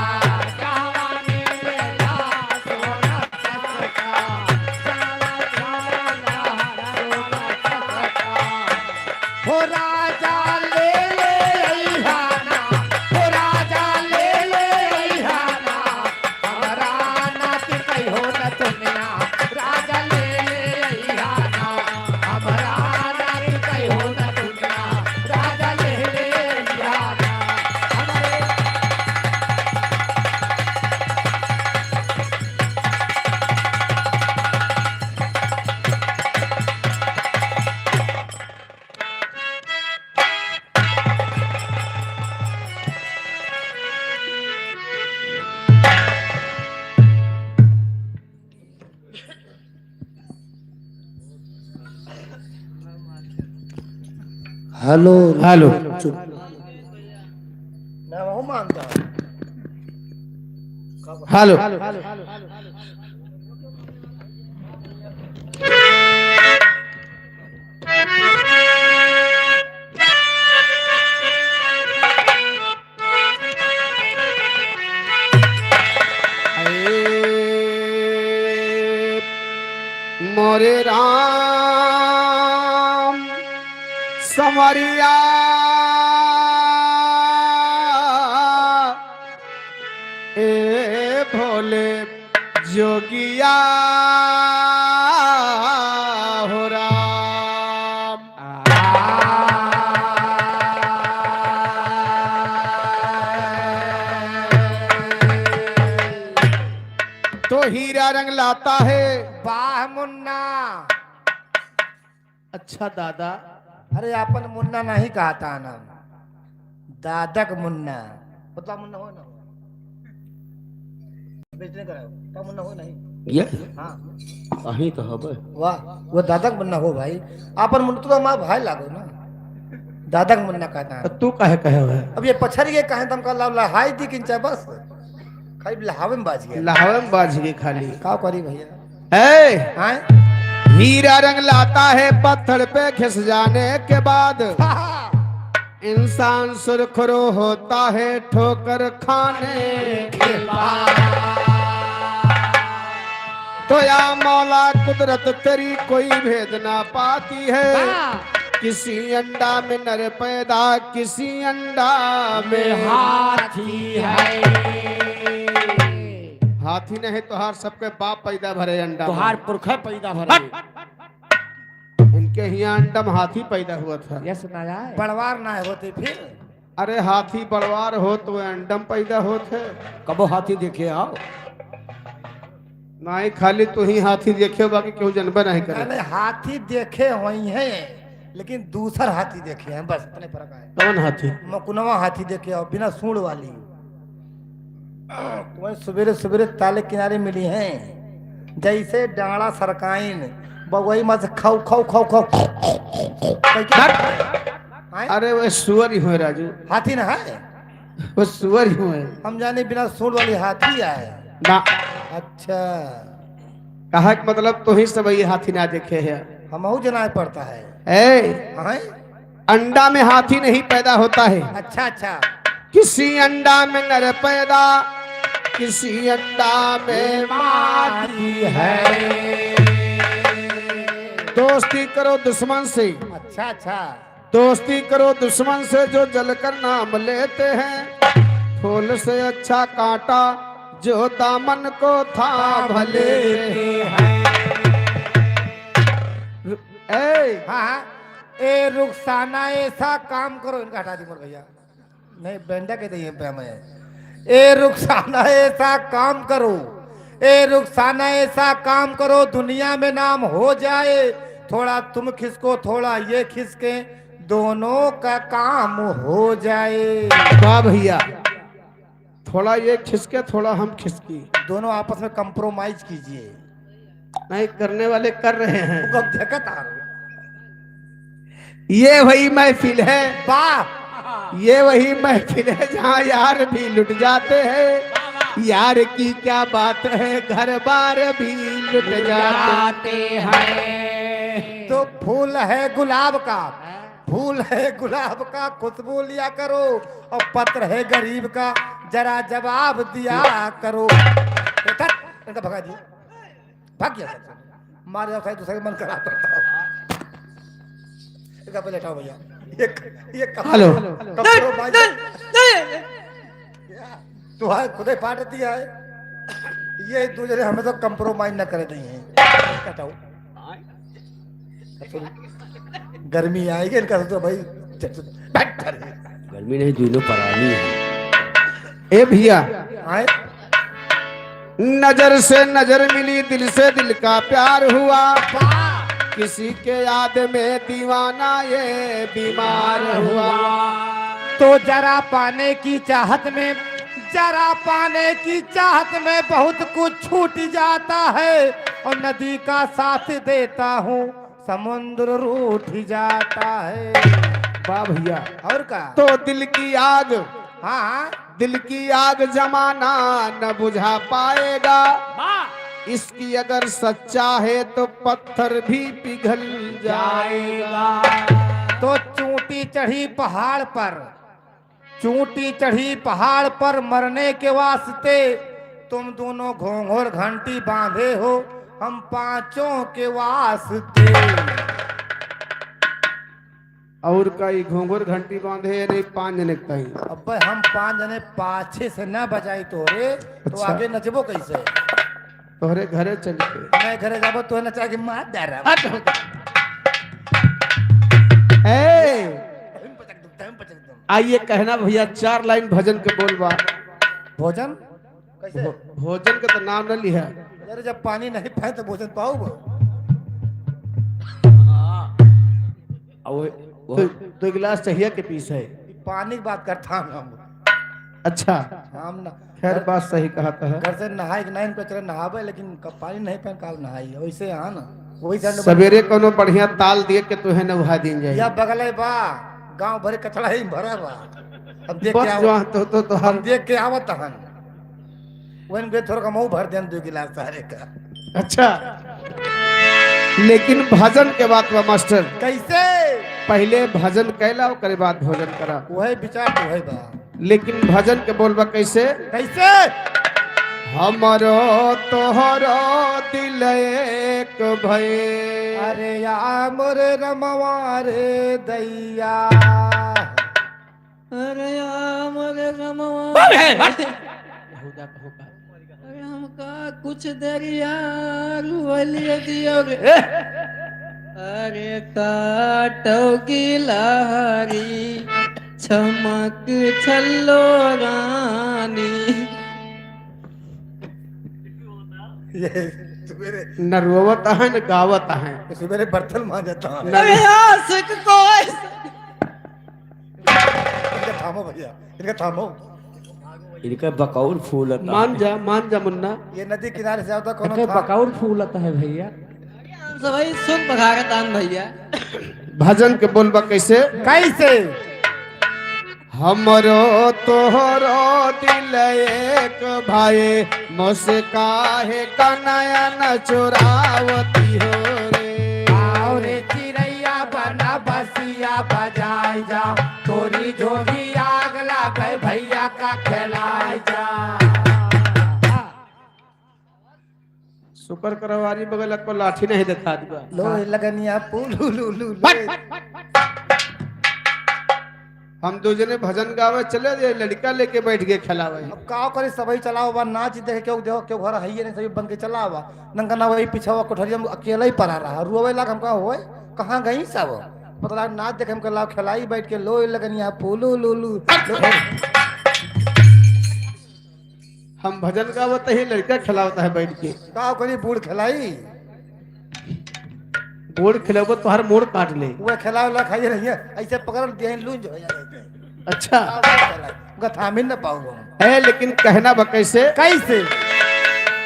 जहाँ मिलेला सोना सस्ता, जहाँ मिलेला सोना सस्ता। हो राजा ले अइहाना, हो राजा ले अइहाना, हमारा नाच कई हो न दुनिया। राजा ले अइहाना, हमारा नाच कई हो न दुनिया। राजा ले अइहाना, हमारे हेलो हेलो। चुप। मैं वो मानता हूँ। हेलो। मोरे राम समरिया ए भोले जोगिया हो राम। तो हीरा रंग लाता है वाह मुन्ना। अच्छा दादा, अरे अपन मुन्ना नहीं कहता ना, दादक मुन्ना। पतला मुन्ना हो ना, बेचने का का मुन्ना हो नहीं। ये हाँ अही तो हबे। वाह, वो दादक मुन्ना हो भाई। अपन मुन्ना तो हमारा भाई लागो ना, दादक मुन्ना कहता है। तू काहे कहे है? अब ये पछड़ के कहे तुम का लहाई दी किंचा बस खाली लहावे में बाज गया। लहावे में बाज गई खाली। का करी भैया? है हैं हीरा रंग लाता है पत्थर पे घिस जाने के बाद, इंसान सुरखरू होता है ठोकर खाने के बाद। तो या मौला कुदरत तेरी कोई भेद ना पाती है, किसी अंडा में नर पैदा किसी अंडा में हाथी है। हाथी नहीं तोहार सबके बाप पैदा भरे अंडा, तोहार पुरखा पैदा भरे। इनके यहाँ अंडा में हाथी पैदा हुआ था। ये सुना जाए बड़वार ना होते फिर। अरे हाथी बड़वार हो तो अंडम पैदा होते। कबो हाथी देखे आओ। नहीं खाली तू ही हाथी देखे, बाकी क्यों जनबे नहीं करे। मैंने हाथी देखे हुई हैं, लेकिन दूसर हाथी देखे हैं, बस इतने फर्क है। कौन हाथी? मकुनवा हाथी देखे और बिना सूंड वाली। तुम्हें सवेरे सवेरे ताले किनारे मिली हैं, जैसे डांड़ा सरकाइन बगवई मत खाओ खाओ खाओ खाओ। अरे वो सुअर ही हुए राजू, हाथी ना है, वो सुअर ही हुए हम जाने बिना सूंड वाली हाथी आए ना। अच्छा, कहा कि मतलब तो ही सब ये हाथी ना देखे है। हमहू जना पड़ता है। ए अंडा में हाथी नहीं पैदा होता है, अच्छा अच्छा, किसी अंडा में नर पैदा किसी अंडा में मादी है। दोस्ती करो दुश्मन से, अच्छा अच्छा, दोस्ती करो दुश्मन से जो जलकर नाम लेते हैं। फूल से अच्छा कांटा जो दामन को था भले हैं। हाँ हाँ, ए रुखसाना ऐसा काम करो। इनका हटा दी मोर भैया, नहीं बेंडा के दिए पे हमें। ए रुखसाना ऐसा काम करो, ए रुखसाना ऐसा काम करो, दुनिया में नाम हो जाए। थोड़ा तुम खिसको थोड़ा ये खिसके, दोनों का काम हो जाए। वाह भैया, थोड़ा ये खिसके थोड़ा हम खिसकी, दोनों आपस में कंप्रोमाइज कीजिए। नहीं करने वाले कर रहे हैं। अब देखत आ रहे। ये वही महफिल है, वाह, ये वही महफिल है जहाँ यार भी लुट जाते हैं। यार की क्या बात है, घर बार भी लुट जाते हैं। तो फूल है गुलाब का, फूल है गुलाब का, खुशबू लिया करो। और पत्र है गरीब का, जरा जवाब दिया करो। इनका भगा जी, भाग गया सबसे। मार जाओ साहब, दूसरे मन खराब करता हो। इनका पहले हटाओ भैया। ये हेलो। तुम्हारे खुदे पाट दिया है। ये दूसरे हमें तो कंप्रोमाइज न करे नहीं है। हटाओ, गर्मी आएगी इनका तो भाई। गर्मी नहीं दूनो परानी है। ए भैया, आए नजर से नजर मिली, दिल से दिल का प्यार हुआ। किसी के याद में दीवाना ये बीमार हुआ। तो जरा पाने की चाहत में, जरा पाने की चाहत में बहुत कुछ छूट जाता है। और नदी का साथ देता हूँ, समुद्र रूठ जाता है। वाह भैया। और का तो दिल की आग, हाँ हाँ, दिल की आग जमाना न बुझा पाएगा। इसकी अगर सच्चा है तो पत्थर भी पिघल जाएगा। तो चूंटी चढ़ी पहाड़ पर, चूंटी चढ़ी पहाड़ पर मरने के वास्ते। तुम दोनों घोंघर घंटी बांधे हो, हम पांचों के वास्ते। और कई घोंघर घंटी बांधे नहीं, पांच जने कहीं। अब हम पांच जने पाछे से न बजाई तोरे, तो अच्छा। आगे नचबो कैसे? तोहरे घरे चल के मैं घरे जाबो तो नचा के मार दे रहा। आइए कहना भैया, 4 लाइन भजन के बोलबा। भोजन कैसे? भोजन के तो नाम न लिया। अरे जब पानी नहीं पाए तो भोजन पाओ तो गिलास चाहिए के पीस है? पानी की बात करता हूँ हम। अच्छा, हम ना खैर बात सही कहा है। घर से नहाए नहीं इनको चले नहावे, लेकिन कब पानी नहीं पाए काल नहाई वैसे यहाँ ना वही झंड सवेरे कोनो बढ़िया ताल दिए के तुहे नहा दिन जाए। या बगल बा गांव भरे कचड़ा ही भरा बा। अब देख बस के जो आवत तो हम देख के आवत हन वन गए थोड़ा मुंह भर देन 2 गिलास सारे का। अच्छा, लेकिन भजन के बात बा मास्टर, कैसे पहले भजन कैला ओकरे बाद भोजन करा। वही विचार तो है बा, लेकिन भजन के बोलबा कैसे? कैसे हमरो तोहरो दिल एक भये। अरे या मोरे रमवा रे दैया। अरे यार रमवा अरे हमका कुछ देर यार वलिया दियो रे। अरे काटो की लहरी चमक छल्लो रानी। ये सवेरे न रोवत है न गावत है। सवेरे बर्तन मांजता है। अरे आशिक को इनका थामो भैया, इनका थामो। इनका बकौल फूल मान जा मुन्ना। ये नदी किनारे से आता कोनो था बकौर फूलता है भैया। सभी सुन बघारतान भैया। भजन के बोलबा कैसे? कैसे हमरो तोहरो दिल एक भाई मुस्काहे का नयन चुरावती हो रे। आओ रे चिड़ैया बना बसिया बजाई जा, तोरी जोगी आग लागे भैया का खिलाई जा। शुक्र करवारी बगल को लाठी नहीं दिखा दिया। लो लगनिया पुलू लू हम दो जने भजन गावे चले जे लड़का लेके बैठ गए खिलावे। अब का करे सबई चलाओ बा नाच देखे क्यों देखो क्यों घर हइये नहीं सभी बन के चलावा नंगा ना वही पिछवा कोठरिया में अकेला ही पड़ा रहा रोवे लाग हमका होए कहां गई सब पता नाच देखे हमके लाओ खिलाई बैठ के लो लगनिया पुलू लू। हम भजन गावत ही लड़का खिलावता है बैठ के। का करी बूढ़ खिलाई बोर्ड खिलावो तो हर मोड़ काट ले। वो खिला वाला खाइए रहिए ऐसे पकड़ दिए लूंज हो जाए। अच्छा गथामिन न पाऊ है, लेकिन कहना बा कैसे? कैसे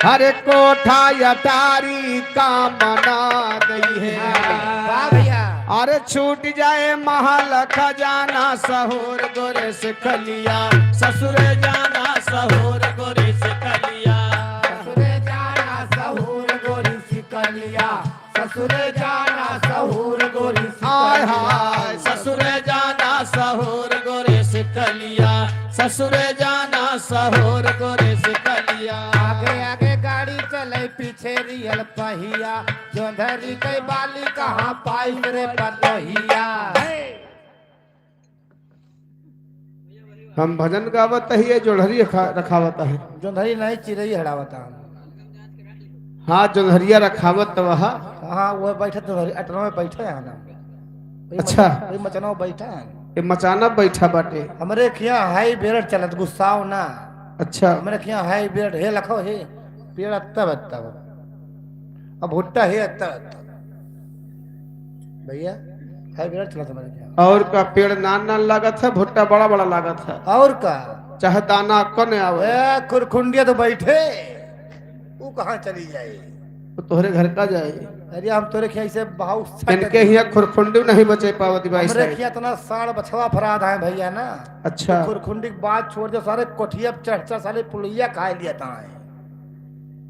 हरे कोठा अटारी का मना दई है। वाह भैया अरे छूट जाए महल खजाना सहोर गोरे से खलिया ससुर जाना सहोर गोरे से खलिया। ससुरे जाना सहूर गोरी सिकलिया, ससुरे जाना सहूर गोरी हाय सिकलिया। हाय ससुर जाना सहोर गोरे से खलिया ससुर जाना सहोर गोरे से खलिया। आगे आगे गाड़ी चले पीछे रियल पहिया, जोंधरी के बाली कहाँ पाई रे पतोहिया। हम भजन गावत ही जोड़हरी रखावत है। जोंधरी नहीं चिड़ई हड़ावता। हाँ जोधरिया रखावत वहा। हाँ वो बैठे तो अटनो में बैठे है ना। अच्छा। वही मचनो बैठा है। ये मचाना बैठा बाटे। हमरे खिया हाई बेरड चलत गुस्साओ ना। अच्छा हमरे खिया हाई बेरड हे लखो हे पेड़ तब अब भुट्टा है तब भैया हाई बेरड चलत हमारे खिया। और का पेड़ नान नान लागत है, भुट्टा बड़ा बड़ा लागत है। और का चाहे दाना कन आवे। ए खुरखुंडिया तो बैठे वो कहाँ चली जाए? तो तोहरे घर का जाए। अरे हम तोरे खिया से बहुत इनके हिया खुरखुंडी नहीं बचे पावती भाई हमरे साहब। खिया इतना साड़ बछवा फराद है भैया ना। अच्छा खुरखुंडी की बात छोड़ दो सारे कोठिया पे चढ़ सारे पुलिया खा लिया था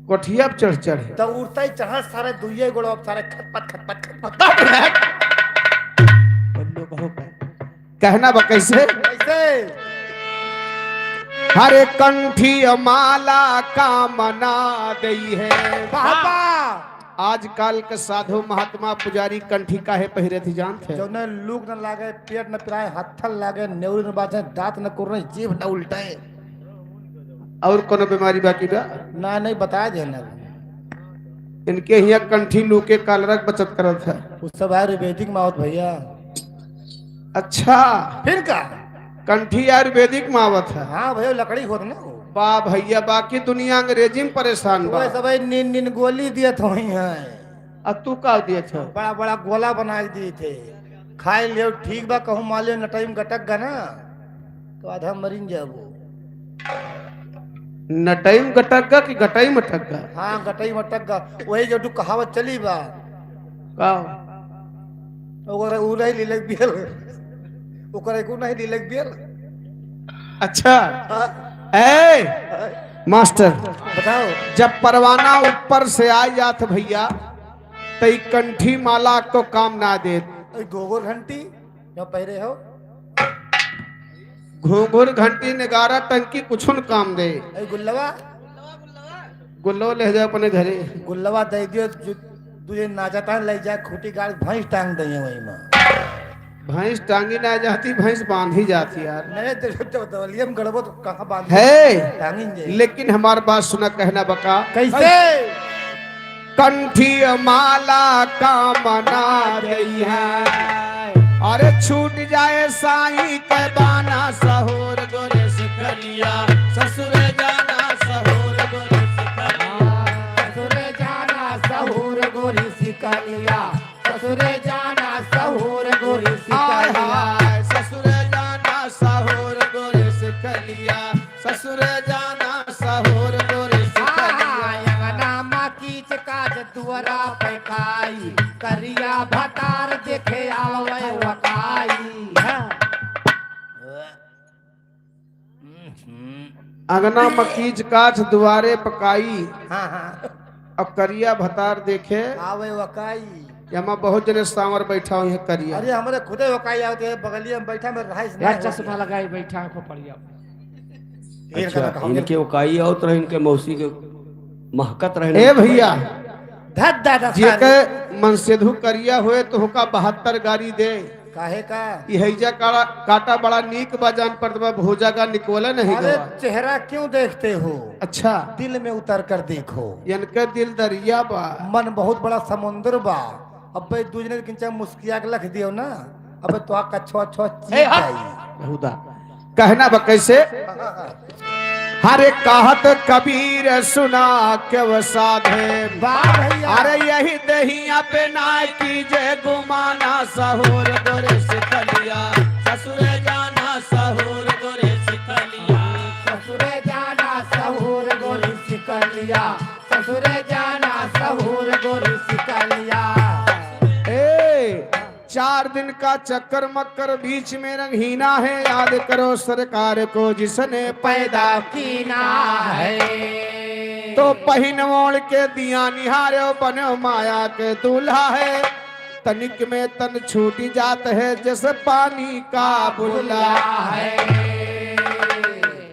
कोठिया पे चढ़ चढ़ तो उड़ता ही चढ़ा सारे दुइये गोड़ो अब सारे खटपट खटपट खटपट। कहना बा कैसे? कैसे हरे कंठी माला का मना दई है। पापा आजकल के साधु महात्मा पुजारी कंठी काहे पहिरे थी जानते हैं? जो न लूक न लागे पेट न पिराए हत्थल लागे नेउरी न बाजे दांत न कुरने जीभ न उल्टाए और कोनो बीमारी बाकी बा? ना नहीं बताया दे ना। इनके हिया कंठी लूके कालरक बचत करत है। उस सब आयुर्वेदिक मावत भैया। अच्छा फिर का कंठी आयुर्वेदिक मावत है। हाँ भैया लकड़ी होत ना बा भैया बाकी दुनिया अंग्रेजी में परेशान बा। वह सब नीन नीन गोली दिए थे वही है, अब तू का दिए छ बड़ा बड़ा गोला बना के दिए थे, खाए लियो ठीक बा, कहूँ मान लियो नटाई में गटक गा ना तो आधा मरीन जाबो। नटई में गटक कि गटई में ठग गा? हाँ गटई में अटक गा, वही जो तू कहावत चली बा, का ओकरा उ नहीं लिलक बियल, ओकरा को नहीं लिलक बियल। अच्छा हाँ, ए मास्टर, बताओ जब परवाना ऊपर से आ जात भैया तई कंठी माला को काम ना दे, गोबर घंटी जो पहरे हो, घूंघूर घंटी नगारा टंकी कुछ न काम दे। गुल्लवा गुल्लो ले जाए अपने घरे। गुल्लवा दे दियो, तुझे नाचता ले जा खूटी गाड़ भैंस टांग दे वही में। भैंस टांगी ना जाती, भैंस बांधी जाती यार। नहीं तो दवलियम गड़बो तो कहाँ बांध है टांगिन जे। लेकिन हमार बात सुना, कहना बका कैसे कंठी माला काम ना गई है, अरे छूट जाए साईं के बाना सहोर गोरे से कलिया, ससुर जाना सहोर गोरे से कलिया, ससुरे जाना सहूर गोरी सिकलिया, ससुरे जाना सहूर गोरी हाय सिकलिया। हाय ससुर जाना सहोर गोरे से कलिया, ससुर जाना सहोर गोरे से कलिया। नामा कीच काज दुआरा पे खाई, करिया भतार देखे आवे वकाई। अंगना मकीज काछ दुआरे पकाई, हाँ हाँ अब करिया भतार देखे। आवे वकाई। यहाँ बहुत जने सांवर बैठा हुई है करिया। अरे हमारे खुदे वकाई आते हैं, बगलिया में बैठा में रहाइस यार चश्मा लगाई बैठा आंखों पड़िया। अच्छा इनके उकाई आवत रहे, इनके मौसी के महकत रहे। ए भैया धत दादा जे के मनसेधु करिया हुए तो हुका 72 गाड़ी दे। काहे का? हैजा काटा बड़ा नीक बजान पर भोजा का निकोला नहीं अरे गवा। चेहरा क्यों देखते हो, अच्छा दिल में उतर कर देखो। इनके दिल दरिया बा, मन बहुत बड़ा समुद्र बा। अब भाई दूसरे किंचा मुस्किया के लख दियो ना, अब तो कछो छो चीज आई। बहुदा कहना बा कैसे, हरे कहत कबीर सुना के वसाधे, वाह भैया। अरे यही दहिया पे ना कीजे गुमाना सहोर गोरे से कलिया, ससुर जाना सहोर गोरे से कलिया, ससुरे जाना सहूर गोरी सिकलिया, ससुरे जाना सहूर गोरी सिकलिया। 4 दिन का चक्कर मक्कर बीच में रंगहीना है, याद करो सरकार को जिसने पैदा कीना है, तो पहिन मोड़ के दिया निहारो बनो माया के दूल्हा है। तनिक में तन छूटी जात है जैसे पानी का बुल्ला है।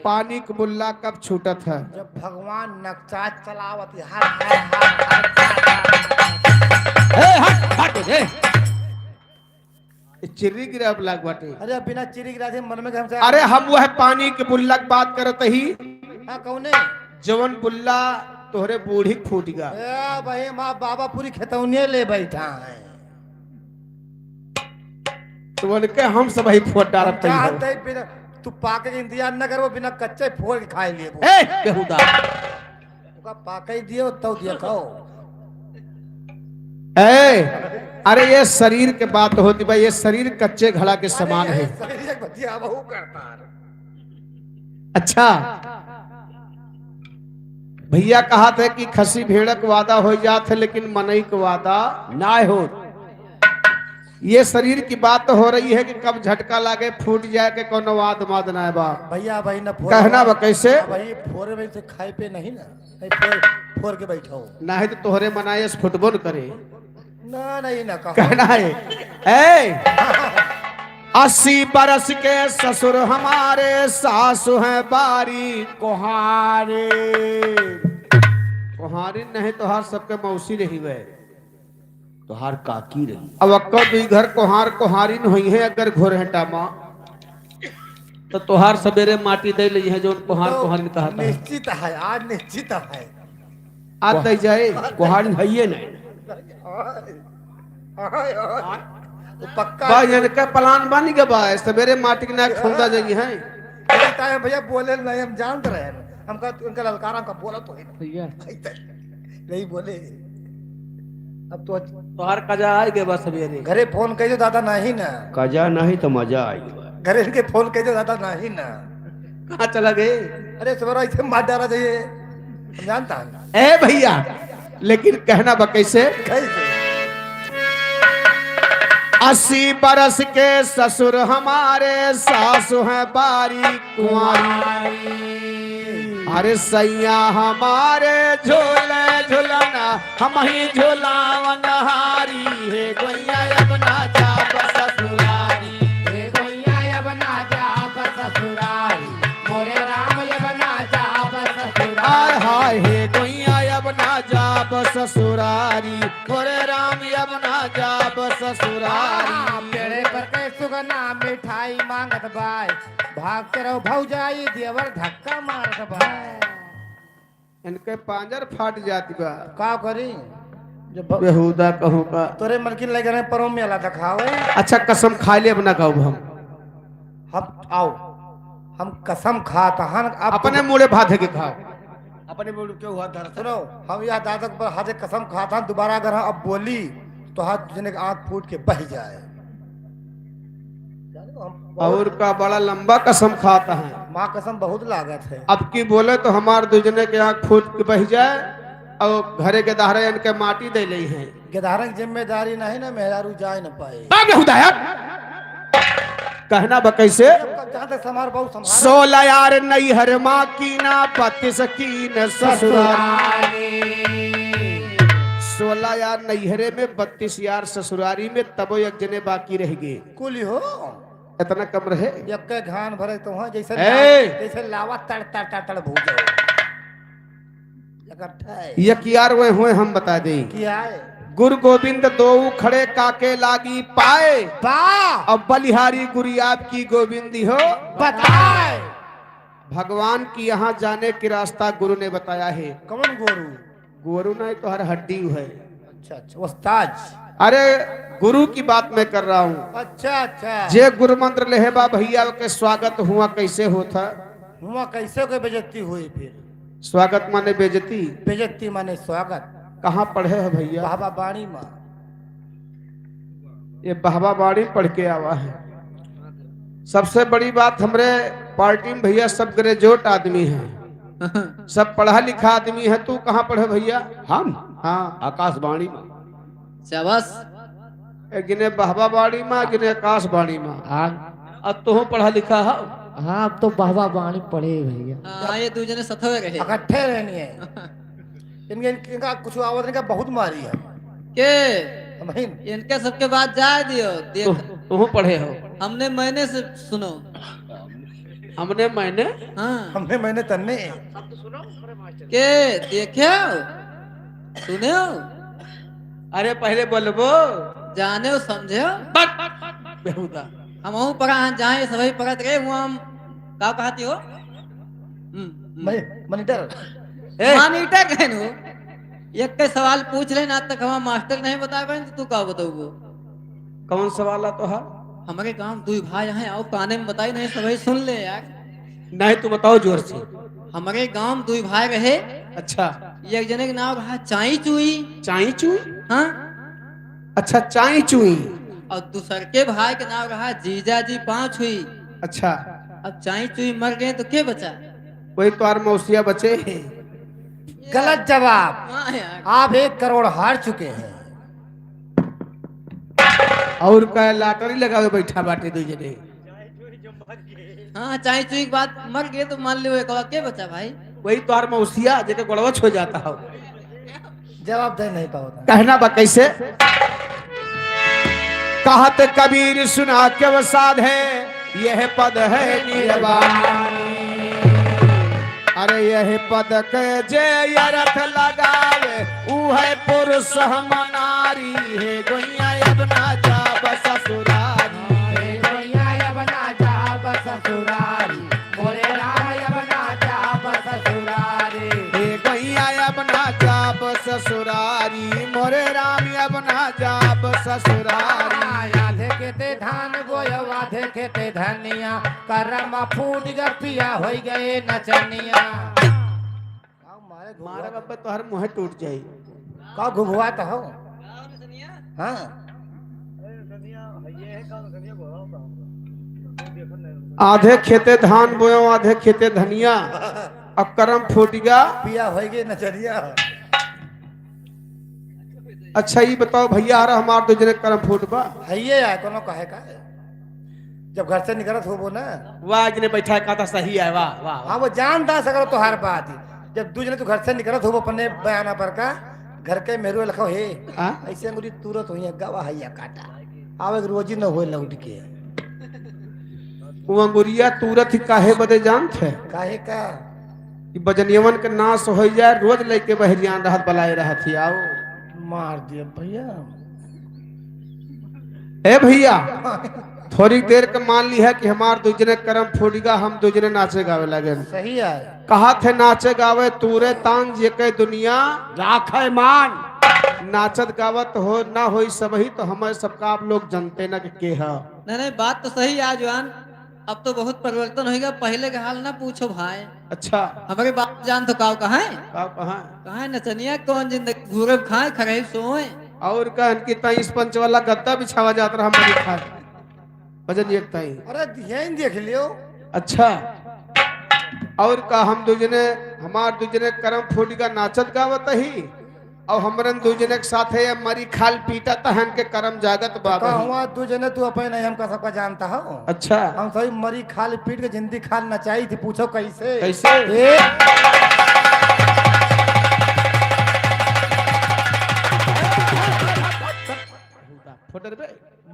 पानी का बुल्ला कब छूटत है? जब भगवान नक्शा चलावत हर चिर्री गिरब लाग बाटे। अरे बिना चिरी गिरा मन में हमसे। अरे हम वह पानी के बुल्ला की बात करत ही, हाँ कौने? जवन बुल्ला तोहरे बूढ़ी फूट गया। ए भाई माँ बाबा पूरी खेतौनिया ले बैठा है, तो उनके हम सब ही फोट डारत क्या ही हद है बिना तू पाके के इंतजार न करो, बिना कच्चे फोड़ के खाए लिए हो। ए बेहुदा पाके दियो तो दिया खाओ। ए अरे ये शरीर के बात होती भाई, ये शरीर कच्चे घड़ा के समान है। अच्छा भैया कहा थे कि खसी भेड़क वादा हो जात है, लेकिन मनई का वादा ना हो। ये शरीर की बात तो हो रही है कि कब झटका लागे फूट जाए के कोनो वाद माद ना बा। भैया भाई ना कहना बा कैसे? भाई फोरे में से खाए पे नहीं ना, फोर के बैठो ना है तो तोहरे मनाए फुटबॉल करे ना, नहीं ना कहो। कहना है ए 80 बरस के ससुर हमारे, सासु हैं बारी कोहारे। कोहारी नहीं तो हर सबके मौसी रही वे, तोहार काकी रही। अब अक्का दुई घर कोहार कोहारिन हुई है, अगर घोर है टामा तो तोहार सवेरे माटी दे ली है जो कोहार कोहारिन कहता है। निश्चित है, आज निश्चित है। आज दे जाए कोहारिन है ये नहीं। पक्का भाई का प्लान बन गया बा, सवेरे माटी के ना खोदा जाइए है। भैया बोले नहीं, हम जानते रहे हमका उनका ललकारा हमका बोला तो है भैया नहीं बोले। अब तो तोहर कजा आए के बस सवेरे घरे फोन कह दो दादा नहीं ना, कजा नहीं तो मजा आई घरे इनके फोन कह दो दादा नहीं ना। कहाँ चला गए? अरे सवेरा इसे मार डाला जाइए, हम जानता है ए भैया लेकिन कहना बा कैसे? कैसे 80 बरस के ससुर हमारे, सासु है बारी कुंवारी। अरे सैया हमारे झूले झुलाना, हम ही झुलावन हारी। हे गोइया अपना जाप ससुरारी, हे गोइया बना जा ससुरारी, मोरे राम ये बना जा ससुरारी। हाय हाय हे गोइया अपना जाप ससुरारी, मोरे राम अपना जाप ससुरारी। पेड़े पर के सुगना मिठाई मांगत बाय, भागते रहो भौजाई देवर धक्का मारत बाय। इनके पांजर फाट जाती बा, का करी जब बेहुदा कहूँ का। तोरे मलकिन लगे रहे परों में अला दिखावे। अच्छा कसम खा ले अपना कहूँ हम आओ हम कसम खाता हन अब अपने मुड़े भाते के खाओ। अपने बोल क्यों हुआ धर सुनो, हम यहाँ दादा पर हाथे कसम खाता हन, दोबारा अगर हम अब बोली तो हाथ जने आंख फूट के बह जाए। और का बड़ा लंबा कसम खाता है, माँ कसम बहुत लागत है। अब की बोले तो हमार दूजने के आंख फूट के बह जाए और घरे के दहरे इनके माटी दे ली है। गिरधारन की जिम्मेदारी नहीं ना, मेहरारू जाए न पाए। कहना बा कैसे? जहाँ तक समार बहु समार 16 यार नई हर माँ की ना 32 की न ससुरारी। 16 यार नैहरे में 32 यार ससुरारी में, तबो एक जने बाकी रह गए। कुल हो इतना कम रहे यक्के घान भरे तो वहाँ जैसे ए! जैसे लावा तड़ तड़ तड़ तड़ भूजो इकट्ठा है। एक यार वे हुए हम बता दें। क्या है गुरु गोविंद दो खड़े काके लागी पाए, बा अब बलिहारी गुरी आपकी गोविंदी हो बताए। भगवान की यहाँ जाने की रास्ता गुरु ने बताया है। कौन गोरू? गुरु नहीं तो हर हड्डी है। अच्छा अच्छा उस्ताद। अरे गुरु की बात मैं कर रहा हूँ। अच्छा अच्छा जे गुरु मंत्र लेहेबा भैया के स्वागत हुआ कैसे होता? हुआ कैसे कोई बेइज्जती हुई? फिर स्वागत माने बेइज्जती, बेइज्जती माने स्वागत। कहाँ पढ़े है भैया? बाबा बाणी माँ। ये बाबा बाड़ी पढ़ के आवा है। सबसे बड़ी बात हमरे पार्टी में भैया सब ग्रेजुएट आदमी है, सब पढ़ा लिखा आदमी है। तू कहाँ पढ़े भैया? हम हाँ आकाशवाणी में। शाबाश। गिने बाबा बाड़ी माँ, गिने आकाश बाड़ी माँ। अब तो पढ़ा लिखा है। हाँ अब तो बाबा बाणी पढ़े भैया। हाँ ये दो जने सथवे रहे इकट्ठे रहनी है। इनका कुछ आवाज नहीं का बहुत मारी है के महीन। इनके सबके बाद जाए दियो देख। तुम पढ़े हो? हमने महीने से सुनो। हमने मैंने हाँ मैंने तन्ने के देखे हो सुने हो अरे पहले बोलबो जाने हो समझे हो। बेहुदा हम पढ़ा जाए सभी पढ़त रहे हुआ हम का कहती हो मॉनिटर मानीटर कहनु एक के सवाल पूछ ले ना तक हम मास्टर नहीं बता पाए तो तू का बताओ? कौन सवाल तो है? हमारे गांव दो भाई यहाँ आओ काने में बताई नहीं सभी सुन ले यार। नहीं तू बताओ जोर से। हमारे गांव दो भाई रहे। अच्छा एक जने के नाम रहा चाई चुई। चाई चुई? हाँ अच्छा चाई चुई। और दूसर के भाई के नाम रहा जीजा जी पांच हुई। अच्छा अब चाई चुई मर गए तो के बचा? वही तो आर मौसिया बचे। गलत जवाब। हाँ यार। आप 1 करोड़ हार चुके हैं। और का लाटरी लगावे बैठा बाटे दो जने। हाँ चाई चुई के बाद मर गए तो मान लो एक और के बचा भाई? वही तो आर मौसिया जेके गड़वच हो जाता हो। जवाब दे नहीं पाओ। कहना बा कैसे? कहत कबीर सुना के वसाद है, यह पद है निर्वाणी। अरे यह पद के जे अर्थ लगावे, ऊ है पुरुष हम नारी। है गोइया अपना जाब ससुरारी, हे गोइया बना जा ससुरारी, मोरे राम बना जा ससुरारी। हे गोइया अपना जाब ससुरारी, मोरे राम अपना जाब ससुरारी। आधे खेते धान बोयो आधे खेते धनिया, करम फूट गया पिया हो गए नचनिया। मारे बाबा तो हर मुँह टूट जाये। का घुघुआ तो हो। हाँ आधे खेते धान बोयो आधे खेते धनिया, अब करम फूट गया। पिया होएगी नचरिया। अच्छा ये बताओ भैया, अरे हमार तो जने करम फूट बा है ये यार कोनो कहे का है? जब घर से निकलत हो वो ना, वाह जने बैठा है कहता सही है, वाह वाह हाँ वो जानता सकर तो हर बात ही। जब दू जने तू घर से निकलत हो वो अपने बयाना पर का घर के मेहरू लखो हे हाँ? ऐसे मुझे तुरंत हुई गवा हैया काटा आवे रोजी न होए लौट के। वो अंगुरिया तुरंत ही काहे बदे जानत है काहे का कि बजनियवन के नाश हो जाए, रोज लेके बहरियान रहत बलाए रहत ही। आओ मार दिया भैया। ए भैया थोड़ी देर के मान ली है कि हमार दूजने करम फूटगा, हम दूजने नाचे गावे लगे। सही है। कहा थे नाचे गावे तूरे तांग जे के दुनिया राखे मान। नाचत गावत हो ना होई सबही, तो हमें सबका आप लोग जानते ना कि के है। नहीं बात तो सही है जवान, अब तो बहुत परिवर्तन होगा, पहले का हाल ना पूछो भाई। अच्छा हमारी बात जान तो काव कहाँ है? कहाँ कहाँ नचनिया कौन जिंदगी घूरे खाए खरे सोए। और कहन की तई इस पंच वाला गद्दा बिछावा जात रहा हमारी खा भजन एक तई। अरे यही देख लियो। अच्छा और का हम दूजने हमार दूजने करम फूटगा नाचत गावत ही, और हमरन दूजने के साथे मरी खाल पीटा तहन के करम जागत बाबा। हुआ तू जने तू अपने नहीं हमका सबका जानता हो। अच्छा हम सही मरी खाल पीट के जिंदगी खाल नचाई थी, पूछो कैसे कैसे?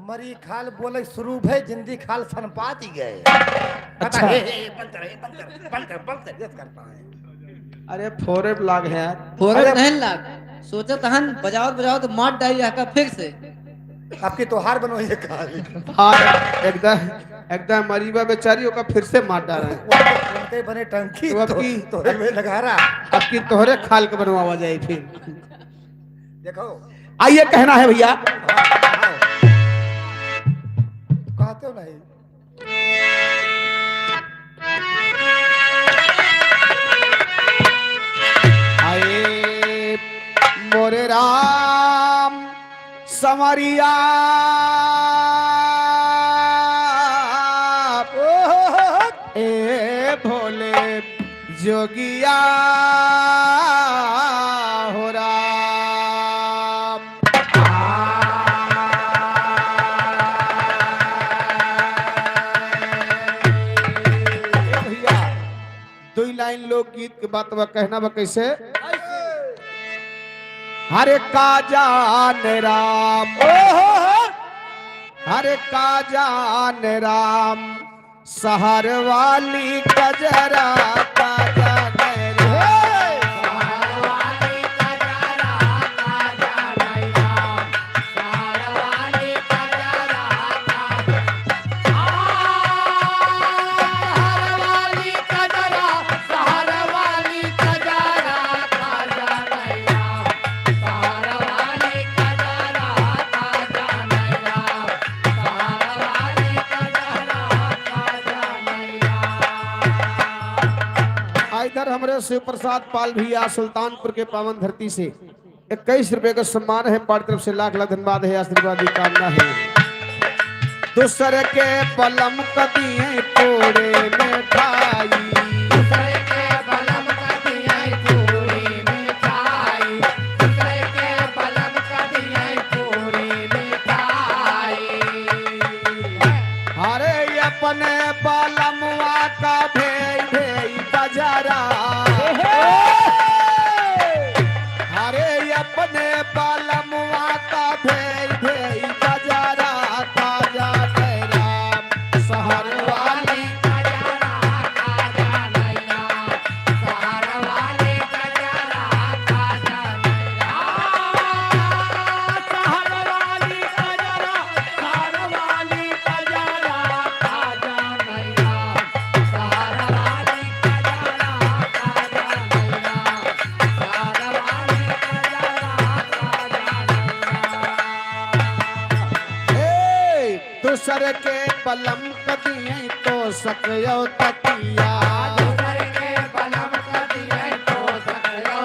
मरी खाल बोले शुरू भे जिंदगी खाल सनपात ही गए। अच्छा करता है। अरे फोरे लाग है यार। फोरे नहीं लाग, सोचा तहन बजाओ बजाओ तो मार डाली हका फिर से। आपकी तोहार बनो ये काल। हाँ एकदम एकदम मरीबा बेचारी ओका फिर से मार डाल रहे हैं। उनके बने टंकी तो अब की तो में लगा रहा। अब की तोहरे खाल के बनवावा जाए फिर। देखो आइए कहना है भैया। कहते हो नहीं आए मोरे राम समरिया ए भोले जोगिया हो राम। भैया दो लाइन लोकगीत के बात बा कहना बा कैसे? हरे का जान राम हरे का जान राम सहर वाली कजरा का जान इधर हमारे शिव प्रसाद पाल भैया सुल्तानपुर के पावन धरती से 21 रुपए का सम्मान है, पार्टी तरफ से लाख लाख धन्यवाद है, आशीर्वाद की कामना है। दूसरे के पलम कदिए तोड़े में खाई हरे अपने पलमुआ का भेई भेई बजरा हरे अपने पलमुआ का भेई भेई बजरा ताजा राम सहर वाली दूसर के पलम कदिए तो सकयो तकिया दूसर के पलम कदिए तो सकयो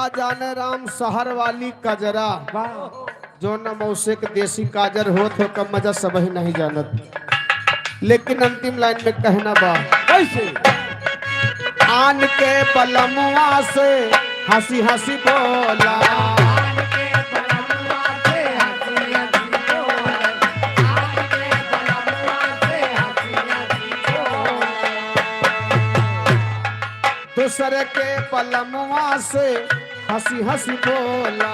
का जाने राम शहर वाली कजरा जो न मौसे के देसी काजर होत हो कम मजा सब ही नहीं जानत। लेकिन अंतिम लाइन में कहना बा कैसे आन के बलमुआ से हंसी हंसी बोला दूसरे के बलमुआ से हंसी हंसी बोला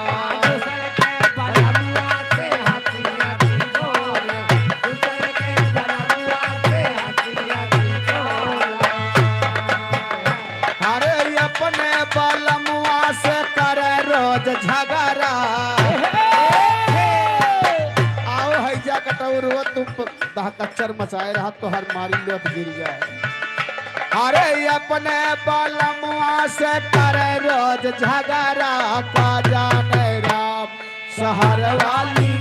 अरे अपने बलमुआ से करे रोज झगड़ा आओ हैजा कटोर तुम कच्चर मचाए रहा तो हर मारी लोट गिर जाए। अरे अपने बलमुआ से करे रोज झगड़ा का जाने राम शहर वाली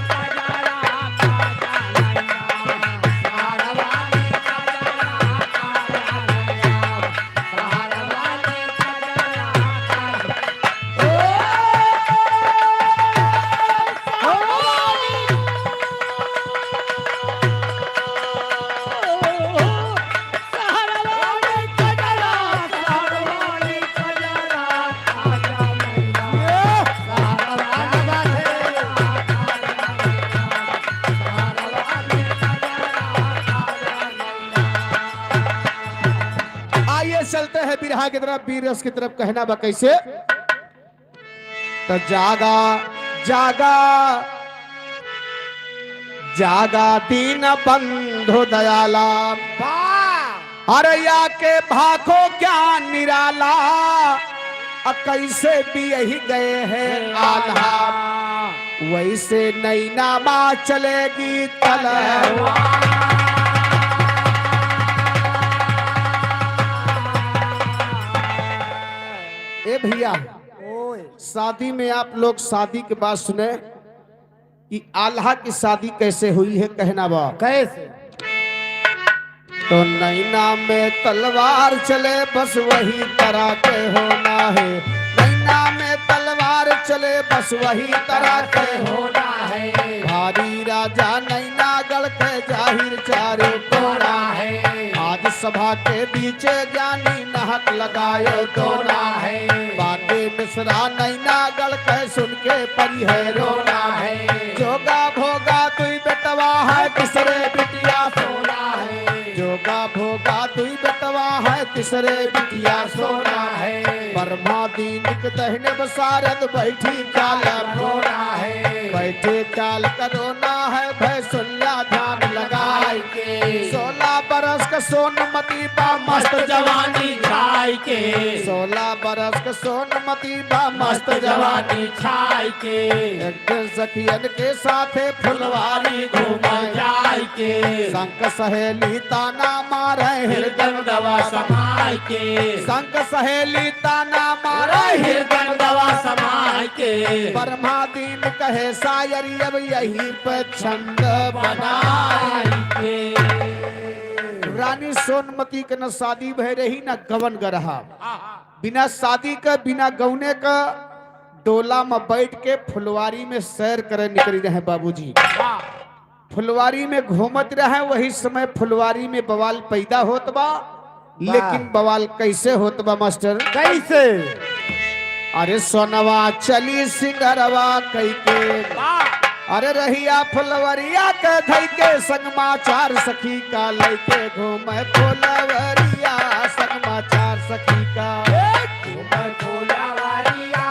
चलते हैं बिरहा की तरफ वीर रस की तरफ कहना बा कैसे तो जागा जागा जागा दीन बंधु दयाला अरे या के भाखो क्या निराला कैसे भी यही गए हैं आल्हा वैसे नई नामा चलेगी तलवार। ए भैया शादी में आप लोग शादी के बाद सुने कि आल्हा की शादी कैसे हुई है कहना बा कैसे तो नैना में तलवार चले बस वही तरह के होना है नैना में तलवार चले बस वही तरह के होना है भारी राजा नैना गढ़ के जाहिर चारों कोना है आज सभा के बीच ज्ञानी नहक लगाए दोना है बाटे मिश्रा नैना गढ़ के सुन के परी है रोना है जोगा भोगा तुई बेटवा है तीसरे बिटिया सोना है जोगा भोगा तुई बेटवा है तीसरे बिटिया सोना है ब्रह्मा दीन के दहने बसारद बैठी चाल रोना है बैठे चाल करोना है भय सुनिया ध्यान लगाए के 16 बरस का सोनमती बा मस्त जवानी छाई के 16 बरस का सोनमती बा मस्त जवानी छाई के एक दिन सखियन के साथे फुलवारी घूम जाए के संग सहेली ताना मारे हृदय दवा समाय के संग सहेली ताना मारे हृदय दवा समाय के ब्रह्मा दीन कहे शायरी अब यही पे छंद बनाए के रानी सोनमती के न शादी भय रही न गवन गरहा बिना शादी का बिना गौने का डोला में बैठ के फुलवारी में सैर करे निकली रहे बाबूजी फुलवारी में घूमत रहे वही समय फुलवारी में बवाल पैदा होत बा लेकिन बवाल कैसे होत बा मास्टर कैसे अरे सोनवा चली सिंगरवा कई के अरे रहिया फुलवरिया के धई के संगमा चार सखी का लेके घूमे फुलवरिया संगमा चार सखी का घूमे फुलवरिया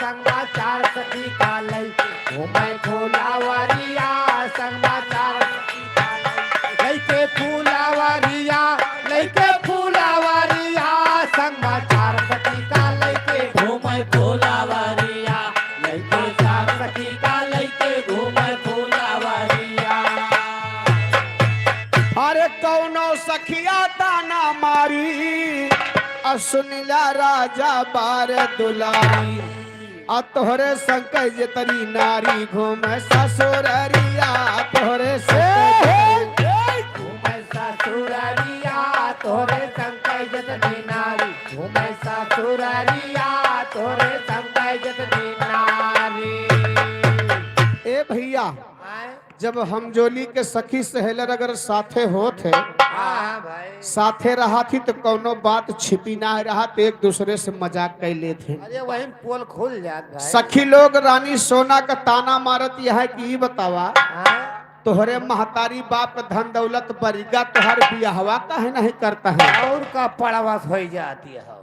संगमा चार सखी का लेके घूमे फुलवरिया संगमा चार सखी का लेके फुलवरिया लेके फुलवरिया संगमा चार सखी का लेके घूमे फुलवरिया लेके चार सखी का लेके घूमे फुलवरिया अरे कौनो सखिया ताना मारी असुनिला राजा बार दुलारी तोहरे संकज तरी नारी घूमे ससुररिया तोहरे से घूमे ससुररिया तोहरे संकज तरी नारी घूमे ससुररिया तोरे संग जितनी नारी। ए भैया जब हम जोली के सखी सहेलर अगर साथे होत है हाँ भाई, साथे रहा थी तो कोनो बात छिपी ना रहा तो एक दूसरे से मजाक कर लेते। अरे वही पोल खुल जात भाई। सखी लोग रानी सोना का ताना मारत यह है कि ई बतावा हाँ? तोहरे महतारी बाप का धन दौलत बरिगा तोहर बियाहवा काहे नहीं करता है। और का पड़ावस हो जाती है।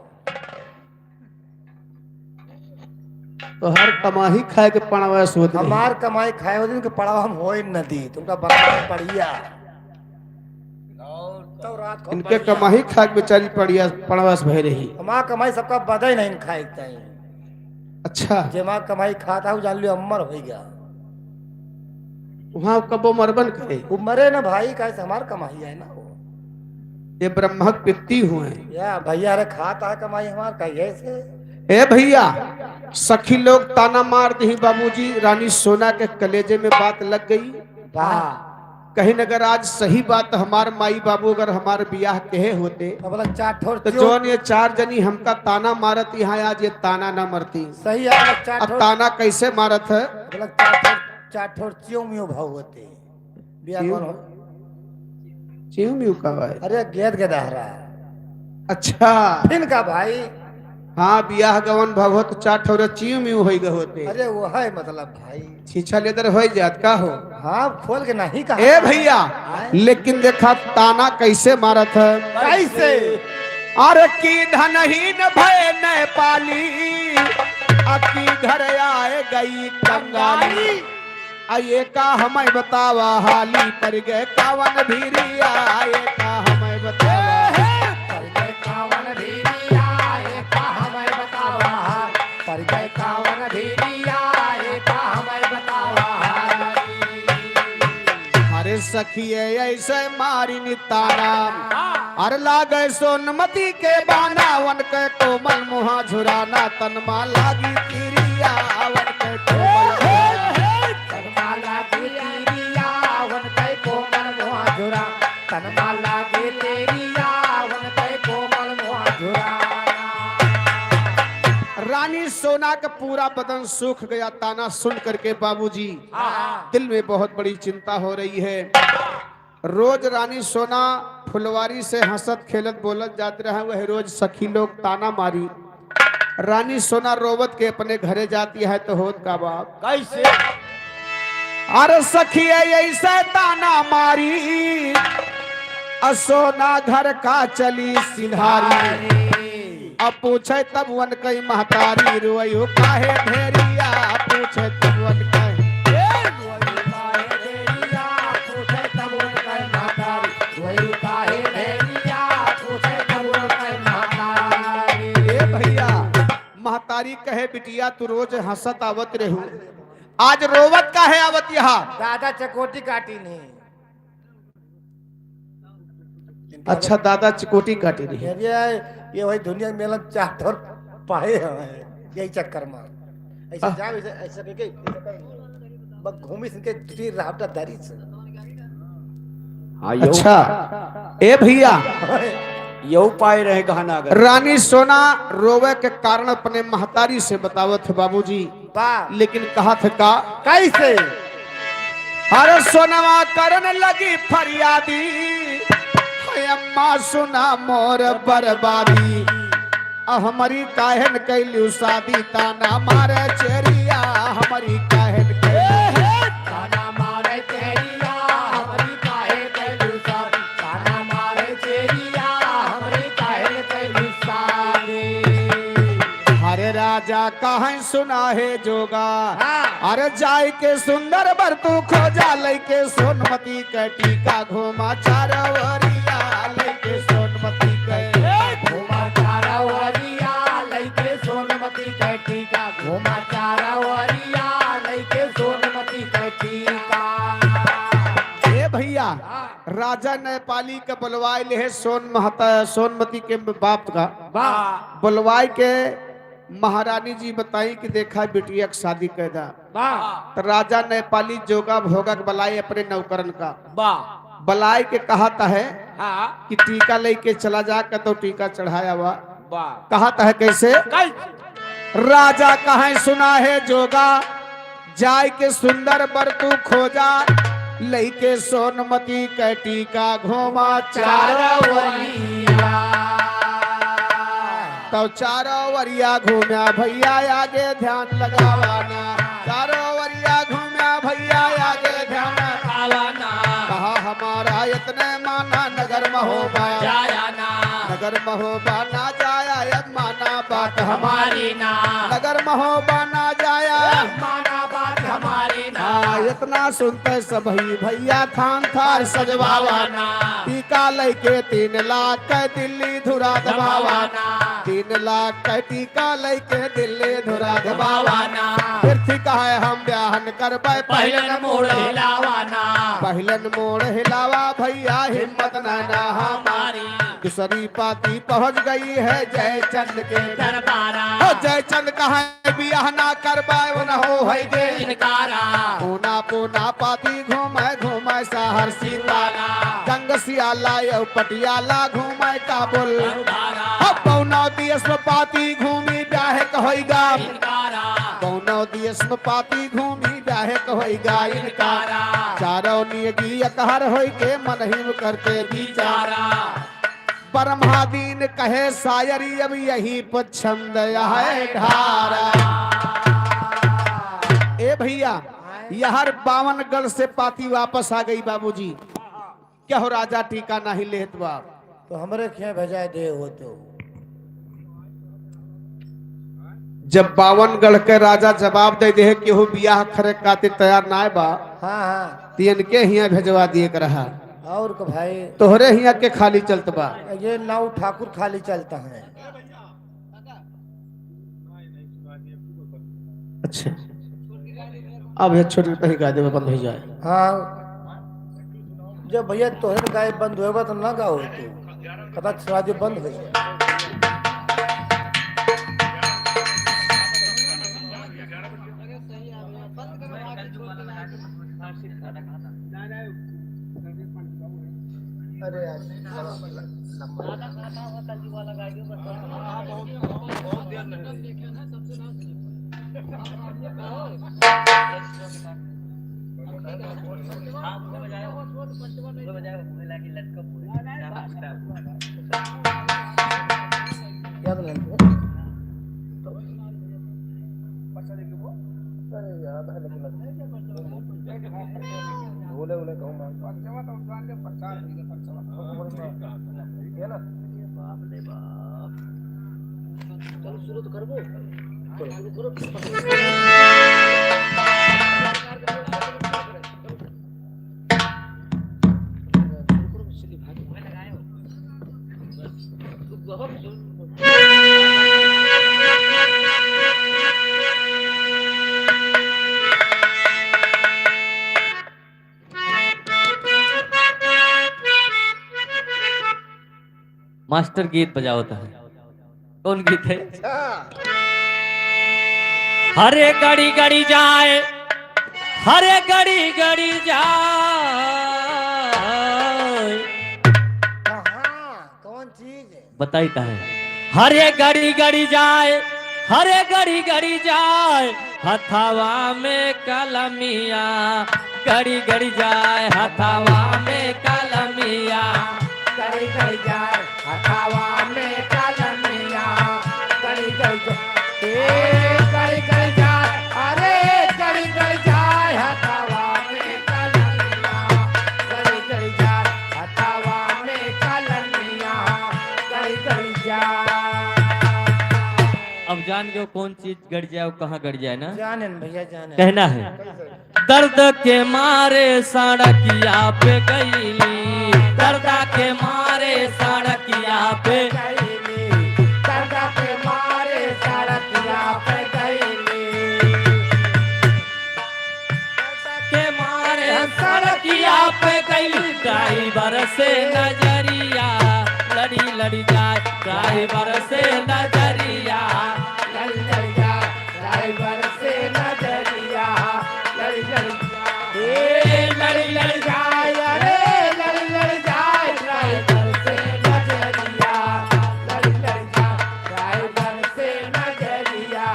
तोहर कमाही खाए के पड़ावा सोच रही। हमार कमाई खाए वो दिन के पड़ावा हम हो न दी, तुमका बता पड़िया तो रात को इनके कमाही खाए के बेचारी पड़िया पड़वास भय रही। हमार कमाई सबका बदे नहीं खाए ताई। अच्छा जे मार कमाई खाता हूँ जान लियो अमर हो गया। वहाँ कबो मरबन करे वो मरे ना भाई, कैसे हमार कमाई है ना वो। ये ब्रह्मक पित्ती हुए। या भैया रे खाता है कमाई हमार कहिए से। ए भैया सखी लोग ताना मार दी बाबूजी रानी सोना के कलेजे में बात लग गई। वाह कहीं अगर आज सही बात हमार माई बाबू अगर हमारे बियाह कहे होते तो बोला चार ठोर तो जोन ये चार जनी हमका ताना मारत यहाँ आज ये ताना ना मरती। सही है, बोला चार अब ठोर, ताना कैसे मारत है। बोला चार ठोर च्यों म्यों भाव होते बिया कौन हो। चिव म्यू का भाई। अरे गेद गेदहरा अच्छा फिन का भाई। हाँ बियाह गवन भव तो चार ठौर चिव म्यू हो गए होते। अरे वो है मतलब भाई। छीछा लेदर हो जात का हो। हाँ खोल के नहीं कहा। ए भैया लेकिन देखा ताना कैसे मारत है। कैसे अरे की धनहीन भय न पाली अकी घर आए गई कंगाली। आये का हमें बतावा हाली पर गए कावन भीरी आए का हमें बतावा। पर गए कावन धीरिया ये का हमें बतावा। पर गए कावन धीरिया ये का हमें बतावा। अरे सखिए ऐसे मारी निताना अरे लागे सोनमती के बाना वन के कोमल मुहा झुराना तनमा लागी तिरिया वन के कोमल तनमाला की तेरिया वन के कोमल मुहा झुरा। तनमाला की तेरिया वन के कोमल मुहा झुरा। रानी सोना का पूरा बदन सूख गया। ताना सुन करके बाबूजी दिल में बहुत बड़ी चिंता हो रही है। रोज रानी सोना फुलवारी से हंसत खेलत बोलत जाते रहे, वह रोज सखी लोग ताना मारी। रानी सोना रोवत के अपने घरे जाती है तो होत का बाप कैसे अरे सखी ऐसे ताना मारी असोना घर का चली सिंधारी। अब पूछे तब वन कई महतारी रोयो काहे ढेरिया पूछे तब वन कई भैया महतारी कहे बिटिया तू रोज हंसत आवत रहू आज रोवत काहे आवत यहाँ। दादा चकोटी काटी नहीं। अच्छा दादा चिकोटी काटी रही। ये वही दुनिया में मतलब चार ठोर पाए हैं यही चक्कर में। ऐसे जाओ ऐसे ऐसे करके बस घूमी सिंके तीर राहटा दारी से। हाँ यो अच्छा ए भैया यो पाए रहे गहना अगर रानी सोना रोवे के कारण अपने महतारी से बतावत है बाबूजी। वाह लेकिन कहा था का कैसे अरे सोनवा करन लगी फरियादी हाय अम्मा सुना मोर बर्बादी हमारी काहन कैलू शादी ताना मारे चेरिया हमारी काहन ताना मारे तेरिया हमारी काहे कैलू शादी। ताना मारे तेरिया हमारी काहे कैलू शादी। हरे राजा कहाँ सुना है जोगा हाँ। अरे जाय के सुंदर बर तू खोजा लैके सोनमती के टीका घुमा चारवरिया लैके सोनमती के घुमा चारवरिया लैके सोनमती के टीका। घुमा चारवरिया लैके सोनमती के टीका। ए भैया राजा नेपाली के बुलवाई ले है सोनमती के बाप का वाह बुलवाई के महारानी जी बताई कि देखा बिटिया की शादी कैदा। वाह तो राजा नेपाली जोगा भोगा के बलाई अपने नौकरन का वाह बलाई के कहाता है हाँ कि टीका लेके चला जा कर तो टीका चढ़ाया हुआ वाह कहाता है कैसे राजा कहाँ सुना है जोगा, जाय के सुंदर बर तू खोजा, लईके सोनमती कैटी का घोमा चारों वरिया। तो चारों वरिया घूम्या भैया आगे ध्यान लगावाना, चारों वरिया घूम्या भैया आगे ध्यान लगावाना। कहा हमारा इतने माना नगर महोबा जाया ना, नगर महोबा ना जाया यद माना बात हमारी ना, नगर महोबा ना जाया माना बात हमारी ना। इतना सुनते सभी भैया थान थार सजवावाना, टीका लेके 3 लाख के दिल्ली धुरा दबावाना, 3 लाख के टीका लेके दिल्ली धुरा दबावाना। फिर ठीक है हम ब्याहन करबै पहलन मोड़ हिलावाना, पहलन मोड़ हिलावा भैया हिम्मत ना हमारी। दूसरी पाती पहुंच गई है जयचंद के दरबारा, जयचंद कहा बियाह ना करवाए न हो है गे इनकारा। पूना पूना पाती घूमे घूमे शहर सीतारा, जंग सियाला यो पटियाला घूमे काबुल। पौना देश में पाती घूमी ब्याह होइगा इनकारा, पौना देश में पाती घूमी ब्याह होइगा इनकारा। चारों नियगी अकहर होई के मनहिम करते बिचारा। ब्रह्मादीन कहे शायरी अब यही पछंद है ढारा। ए भैया यहर 52गढ़ से पाती वापस आ गई बाबूजी। क्या हो राजा टीका नहीं लेत बा, तो हमरे खे भेजा दे हो तो। जब 52गढ़ के राजा जवाब दे दे कि हो बियाह करे खातिर तैयार ना बा, हाँ हाँ तीन के हिया भेजवा दिए कर रहा। और को भाई तोहरे हिया के खाली चलत बा। ये नाव ठाकुर खाली चलता है। अच्छा अब ये छोटे पे ही गाय बंद हो जाए। हाँ जब भैया तोहर गाय बंद होगा तो ना गाओ तू, कदा शादी बंद हो जाए। अरे यार बोले बोले कहूँ चलो शुरू तो करबो, चलो शुरू मास्टर गीत बजा होता है। कौन गीत है? हरे गड़ी गड़ी जाए, हरे गड़ी गड़ी जाए। कौन चीज है? बताई का है? हरे गड़ी गड़ी जाए, हरे गड़ी गड़ी जाए, हथावा में कलमिया, गड़ी गड़ी जाए हथावा में कलमिया, गड़ी गड़ी जाए हथावा में कलमिया, गड़ी गड़ी गड़ी गड़ी जाए, अरे गड़ी गड़ी जाए हथावा में कलमिया, गड़ी गड़ी जाए हथावा में कलमिया, गड़ी गड़ी जाए। अब जान गए कौन चीज गड़ जाए और कहाँ गड़ जाए ना? जाने भैया जाने। कहना है दर्द के मारे सड़किया पे गईली, दर्द के मारे सड़किया पे गईली, दर्द के मारे सड़किया पे गईली, के मारे सड़किया पे गईली, ड्राइवर से नजरिया लड़ी लड़ी जाए, ड्राइवर से नजरिया लड़ी लड़ी जाए, ड्राइवर से नजरिया लड़ी लड़ी जाए, लड़ी लड़ी जाए, अरे लड़ी लड़ी जाए, ड्राइवर से नजरिया लड़ी लड़ी जाए, ड्राइवर से नजरिया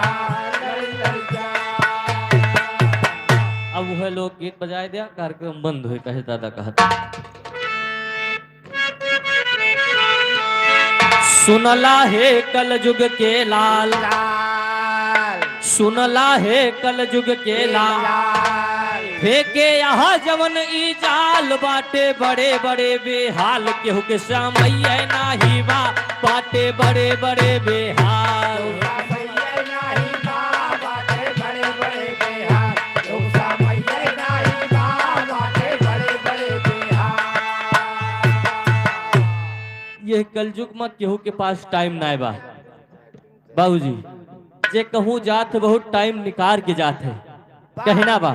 लोग गीत बजाए दिया कार्यक्रम बंद हुए कहे दादा कहता सुनला है कल युग के लाल सुनला है कल युग के लाल फेंके यहाँ जवन ई जाल बाटे बड़े बड़े बेहाल केहू के सामैया नाही बा बाटे बड़े बड़े बेहाल यह कलयुग में केहू के पास टाइम ना बा बाबूजी जे कहूँ जात बहुत टाइम निकाल के जात है कहना बा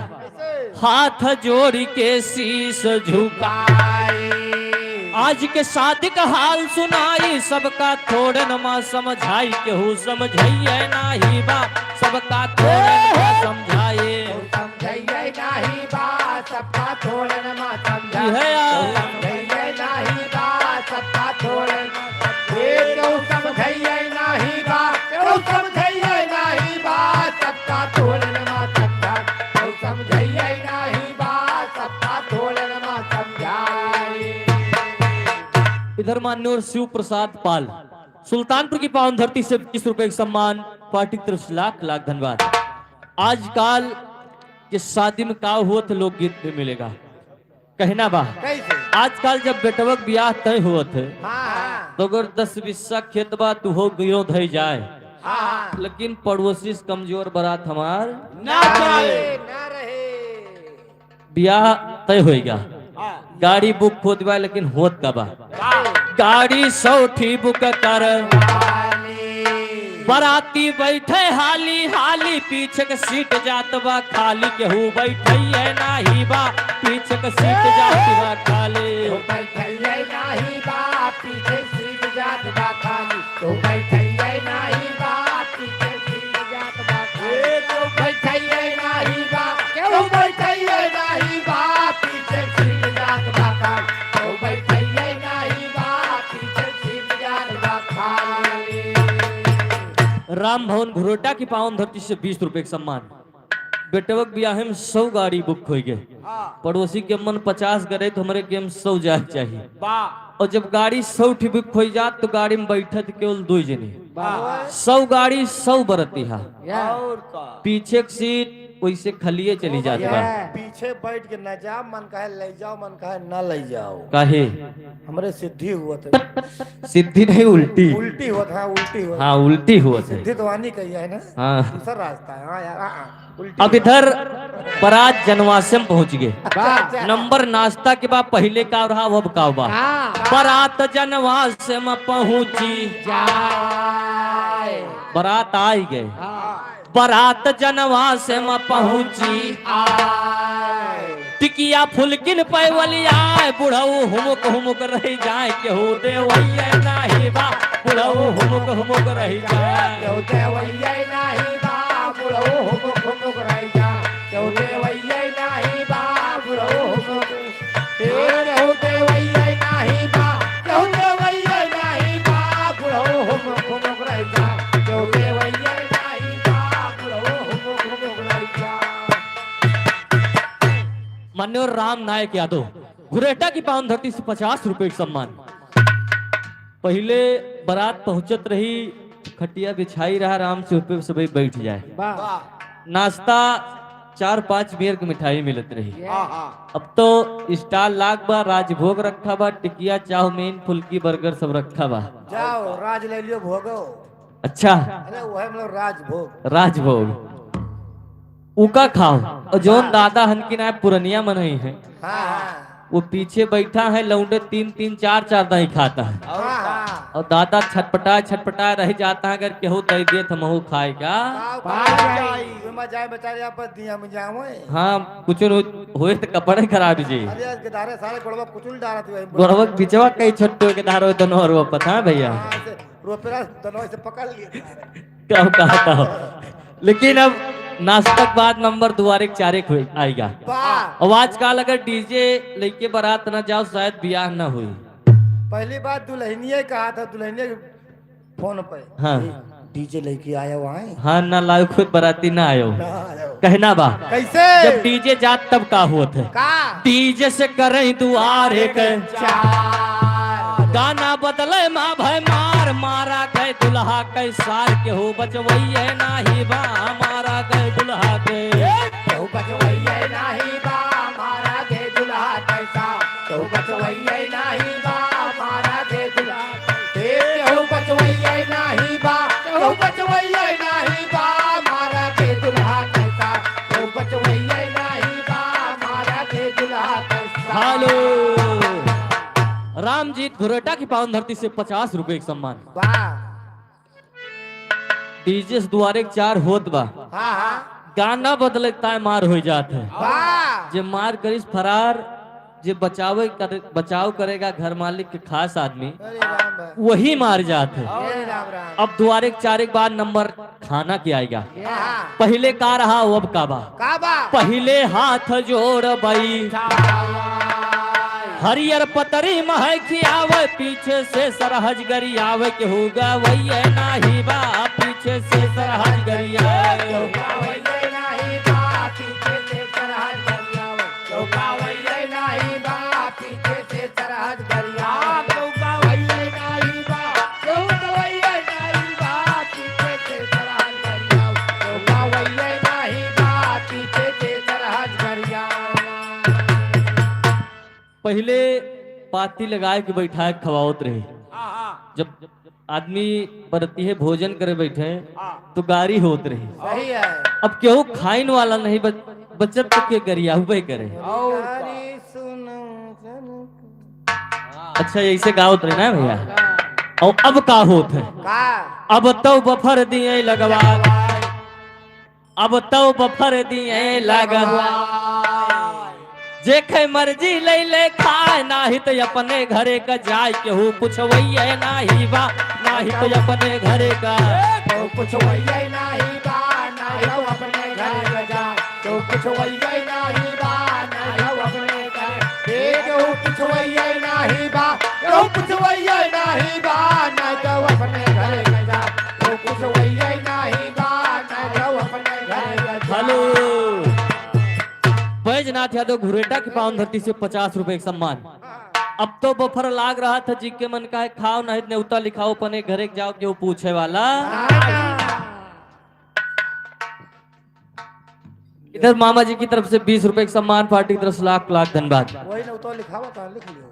हाथ जोड़ के शीश झुकाए आज के शादी का हाल सुनाई सबका थोड़े नमा समझाई केहू समझाइए नाही बा सबका थोड़े नमा समझाए नहीं बा सबका थोड़े नमा है यार नहीं बा सबका थोड़े केहू समझाइए नहीं बा केहू समझाइए नहीं बा सबका थोड़े नमा समझा केहू समझाइए नहीं बा सबका थोड़े नमा समझाए। इधर मान्य शिव प्रसाद पाल सुल्तानपुर की पावन धरती से 20 रुपए का सम्मान पार्टी की तरफ से लाख लाख धन्यवाद। आजकल ये शादी में का हुआ तो लोकगीत में मिलेगा कहना बा आजकल जब बेटवक ब्याह तय हुआ थे तो अगर 10-20 खेत बा तू हो गयो धई जाए लेकिन पड़ोसी से कमजोर बारात हमार ना रहे ब्याह तय होएगा गाड़ी बुक हो दिवा लेकिन होत का बा गाड़ी 100 बुक कर बराती बैठे हाली हाली पीछे के सीट जात बा खाली केहू बैठे नाही बा पीछे के सीट जात बा खाली बैठे नहीं बा पीछे सीट जात बा खाली तो बैठे नहीं बा पीछे सीट जात बा खाली तो बैठे नहीं बा क्यों बैठे नहीं बा पीछे सीट जात बा खाली तो बैठे नहीं बा पीछे सीट जात बा खाली। राम भवन घुरोटा की पावन धरती से 20 रुपए का सम्मान बेटवक ब्याह में 100 गाड़ी बुक हो गए पड़ोसी के मन 50 करे तो हमारे के 100 जाए चाहिए और जब गाड़ी 100 बुक हो जात तो गाड़ी में बैठत केवल 2 जने 100 गाड़ी 100 बरती है पीछे की सीट वैसे खलिए चली जाती है पीछे बैठ के न जा मन कहे ले जाओ मन कहे न ले जाओ काहे हमरे सिद्धि हुआ था सिद्धि नहीं उल्टी उल्टी हुआ था उल्टी हुआ हाँ उल्टी हुआ थे सिद्धि तो वानी कही है ना हाँ दूसरा रास्ता है हाँ यार उल्टी अब इधर बारात जनवासम पहुंच गए नंबर नाश्ता के बाद पहले का रहा अब का बा बारात जनवासम पहुंची बारात आई गए बारात जनवासम पहुंची टिकिया फुलकिन पैवलिया बुढ़ऊ हुमुक हुमुक रह जाए केहू देवैया नाही बा बुढ़ऊ हुमुक हुमुक रह जाए केहू देवैया नहीं बा बुढ़ऊ हुमुक हुमुक रह जाए केहू देवैया नहीं बा बुढ़ऊ हुमुक केहू देवैया नहीं बा केहू देवैया नहीं बा बुढ़ऊ हुमुक हुमुक रह जाए केहू देवैया नहीं बा बुढ़ऊ हुमुक हुमुक रह जाए। मान्य राम नायक यादव घुरेटा की पावन धरती से 50 रुपए का सम्मान पहले बारात पहुंचत रही खटिया बिछाई रहा आराम से ऊपर सब बैठ जाए नाश्ता 4-5 बेर की मिठाई मिलत रही अब तो स्टाल लाख बा राजभोग रखा बा टिकिया चाउमीन फुल्की बर्गर सब रखा बा जाओ राज ले लियो भोगो अच्छा अरे वो है मतलब राजभोग राजभोग उका खाओ और जोन दादा हनकिन आए पुरनिया मनई है हाँ वो पीछे बैठा है लौंडे 3-3 4-4 दही खाता है हाँ और दादा छटपटाए रह जाता है अगर केहू दे दे तो महू खाए क्या जाए बेचारे आप दिया में जाओ हाँ कुछ हुए तो कपड़े खराब जी अरे के दारे सारे गोड़वा कुचुल डाला तू गोरवक बिचवा कई छोटे के धारो दोनों और वो पता है भैया रोपेरा दोनों से पकड़ लिए क्या कहता हो लेकिन अब नाश्ता के बाद नंबर दुआरे 4 आएगा और आजकल अगर डीजे लेके बारात न जाओ शायद ब्याह न हुई पहली बात दुल्हनिया कहा था दुल्हनिया फोन पे हाँ डीजे लेके आया वहाँ हाँ ना लाओ खुद बराती ना आयो कहना बा कैसे जब डीजे जात तब का होत है का डीजे से करें दुआर एक गाना बदले माँ भाई मार मारा गए दुल्हा के सार के हो बचवैये नाही बा मारा गए दुल्हा के केहू बचवैये नाही बा मारा के दुल्हा कैसा केहू बचवैये नाही बा मारा के दुल्हा केहू बचवैये नाही बा केहू बचवैये नाही बा मारा के दुल्हा कैसा केहू बचवैये नाही बा मारा के दुल्हा कैसा हेलो रामजीत घुरेटा की पावन धरती से 50 रुपए एक सम्मान वाह डीजे से दुआरे 4 होत बा हाँ हाँ गाना बदले ताय मार हो जात है वाह जे मार करिस फरार जे बचाव करेगा घर मालिक के खास आदमी अरे राम वही मार जात है अरे राम राम अब दुआरे 4 एक बाद नंबर खाना के आएगा हाँ पहले का रहा वो अब का बा काबा पहले हाथ जोड़ बई हरियर पतरी मह खियावे पीछे से सरहज गरियावे के होगा वही नाही बा पीछे से सरहज गरियावे पहले पाती लगाए के बैठाए खवावत रहे जब आदमी बरती है भोजन करे बैठे तो गारी होत रही सही है अब केहू खाइन वाला नहीं बचत तो के गरिया हुए करे अच्छा ऐसे गावत रहे ना भैया और अब का होत है का अब तो बफर दिए लगवा अब तो बफर दिए लगवा जेखे मर्जी ले ले खाए नाही तो अपने घरे का जाए केहू पुछवैये नाही बा नाही तो अपने घरे का तो कुछ वही नहीं बा नहीं हो अपने घर में जा तो कुछ वही नहीं बा नहीं हो अपने घर तो कुछ वही नहीं बा तो कुछ वही नहीं बा नहीं तो अपने घर में जा तो कुछ वही नहीं बा नहीं हो अपने घर में जा हेलो बैजनाथ यादव घुरेटा की पावन धरती से 50 रुपए एक सम्मान अब तो बफर लाग रहा था जी के मन का है खाओ नहीं न्योता लिखाओ अपने घरे जाओ क्यों पूछे वाला इधर मामा जी की तरफ से 20 रुपए एक सम्मान पार्टी की तरफ से लाख लाख धन्यवाद वही न तो लिखा हुआ लिख लियो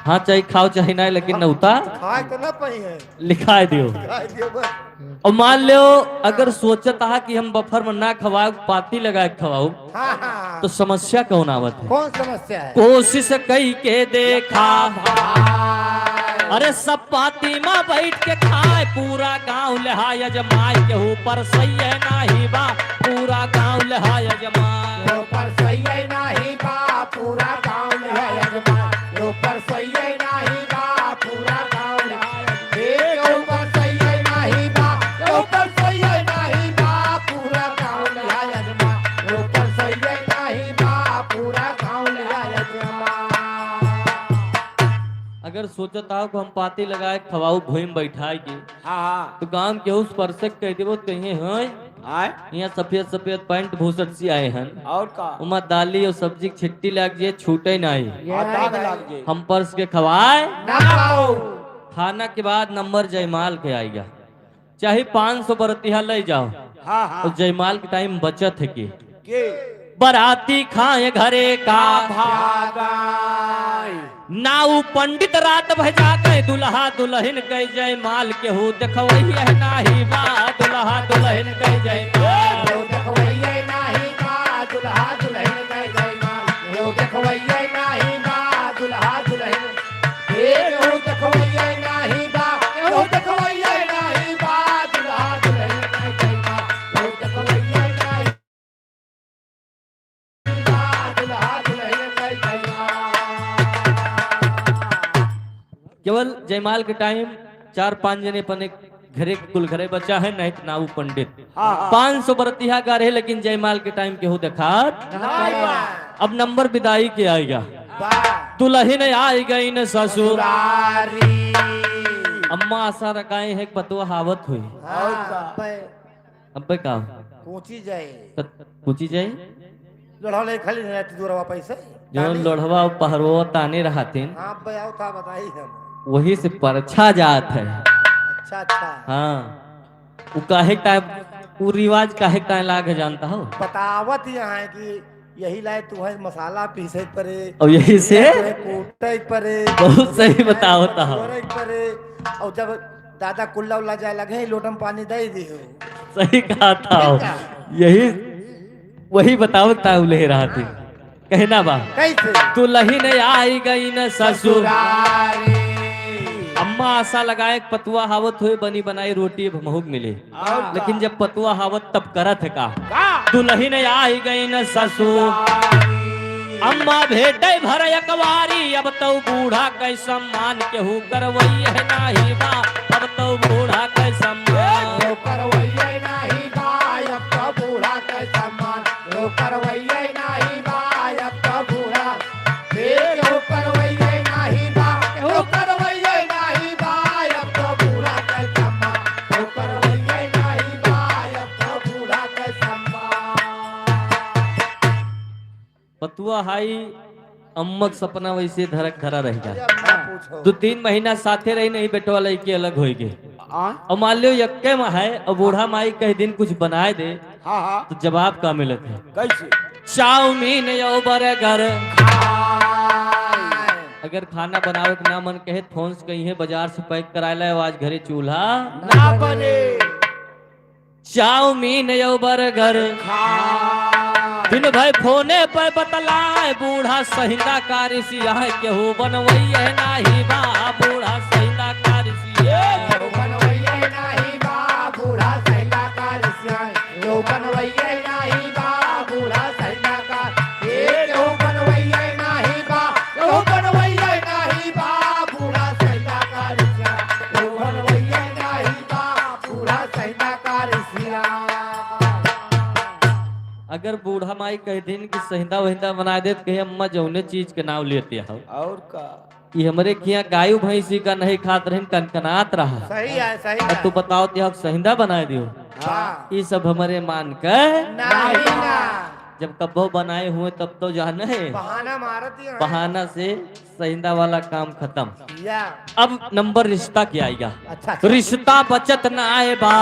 हाँ चाहे खाओ चाहे ना लेकिन नौता खाए तो ना पही है लिखा दियो खाए दियो बस और मान लो अगर सोचता है कि हम बफर में ना खवाओ पाती लगाए खवाओ हाँ हाँ तो समस्या कौन आवत है कौन समस्या है कोशिश कई के देखा अरे सब पाती माँ बैठ के खाए पूरा गांव लिहाय जमाए के ऊपर सही है नाही बा पूरा गांव लिहाय जमाए ऊपर सही है नहीं बा पूरा गांव है यजमान ऊपर सही है नहीं बा पूरा गांव है ऊपर सही है नहीं बा ऊपर सही है नहीं बा पूरा गांव है यजमान ऊपर सही है नहीं बा पूरा गांव है यजमान अगर सोचता हो कि हम पाती लगाए खवाऊ भूमि बैठाए के तो गांव के उस पर से कह देवो कहीं है यहाँ सफेद सफेद पैंट भूसट सी आए हैं और का उमा दाली और सब्जी की छिट्टी लग जाए छूटे नहीं दाग लग गए हम पर्स के खवाए ना खाओ खाना के बाद नंबर जयमाल के आएगा चाहे 500 बरतिया ले जाओ हाँ तो जयमाल के टाइम बचत है कि के बराती खाए घरे का भागाई नाऊ पंडित रात भजा के दुल्हा दुल्हन के जयमाल के हो देखवई है नाही बा दुल्हा दुल्हन के जयमाल देखवैया नहीं बा दुल्हा दुल्हन के जयमाल यो देखवैया नहीं बा दुल्हा दुल्हन यो देखवैया नहीं बा यो देखवैया नहीं बा दुल्हा दुल्हन के जयमाल यो देखवैया नहीं बा दुल्हा दुल्हन के जयमाल केवल जयमाल के टाइम 4-5 जने अपने घरे कुल घरे बच्चा है नहीं नाऊ पंडित 500 बरतिया का रहे लेकिन जयमाल के टाइम के हो देखा अब नंबर विदाई के आएगा दुल्हन आई गई न ससुरारी अम्मा आशा रकाए है पतवा हावत हुई अब्बे का पूछी जाए पूछी जाए लड़ौले खाली नहीं रहती दूरवा पैसे जो लोढ़वा पहरवा ताने रहतीन हाँ भाई आओ था बताई हम वही से परछा जात है। अच्छा अच्छा हाँ वो काहे टाइम वो रिवाज काहे टाइम लाग जानता हो बतावत यहाँ है कि यही लाए तू है मसाला पीसे परे और यही से कूटे परे बहुत सही बतावता हो जोरे परे और जब दादा कुल्ला उल्ला जाए लगे लोटम पानी दे दियो सही कहा था यही वही बतावता उले रहा थी कहना बा कैसे तू लही ने आई गई न ससुर अम्मा आशा लगाए पतुआ हावत हुए बनी बनाई रोटी महूग मिले लेकिन जब पतुआ हावत तब करत है का दुल्ही ने आई गई न ससुर अम्मा भेटे भर अकवारी अब तो बूढ़ा कै सम्मान केहू करवई है नाही बा अब तो बूढ़ा कै सम्मान करवैये नाही गायब का बूढ़ा के सम्मान यो करवैये नाही गायब का बूढ़ा यो करवैये नाही बा यो करवैये नाही गायब का बूढ़ा के सम्मान यो करवैये नाही गायब का बूढ़ा के सम्मान पतुआ हाई अम्मक सपना वैसे धरक धरा रह गया पूछो 2-3 महीना साथे रही नहीं बेटवा लड़की अलग हो गए और मान लो यक्के में है और बूढ़ा माई कहीं दिन कुछ बनाए दे हाँ हाँ तो जवाब का मिलत है कैसे चाउमीन यो बर्गर अगर खाना बनावे के ना मन कहे फोन से कहीं है बाजार से पैक करा ले आज घरे चूल्हा ना बने चाउमीन यो बर्गर दिन भाई फोने पर बतलाए बूढ़ा सहिंदा कारिसिया केहू बनवई है नाही बा बूढ़ा सहिंदा कारिसिया बनवैये नाही बा बूढ़ा सैला का रसिया यो बनवैये नाही बा बूढ़ा सैला का यो बनवैये नाही बा यो बनवैये नाही बा बूढ़ा सैला का रसिया यो बनवैये नाही बा बूढ़ा सैला का रसिया अगर बूढ़ा माई कह दिन कि सहिंदा वहिंदा बना दे तो कहे अम्मा जौने चीज के नाम लेते हो और का कि हमरे किया गायु भैंसी का नहीं खात रहे कनकनात रहा सही है सही और तू बताओ कि हम सहिंदा बना दियो हाँ ये सब हमारे मान कर नहीं ना जब कब्बो बनाए हुए तब तो जाने है बहाना मारती है बहाना से सहिंदा वाला काम खत्म। या अब नंबर रिश्ता क्या आएगा अच्छा अच्छा रिश्ता बचत ना आए बा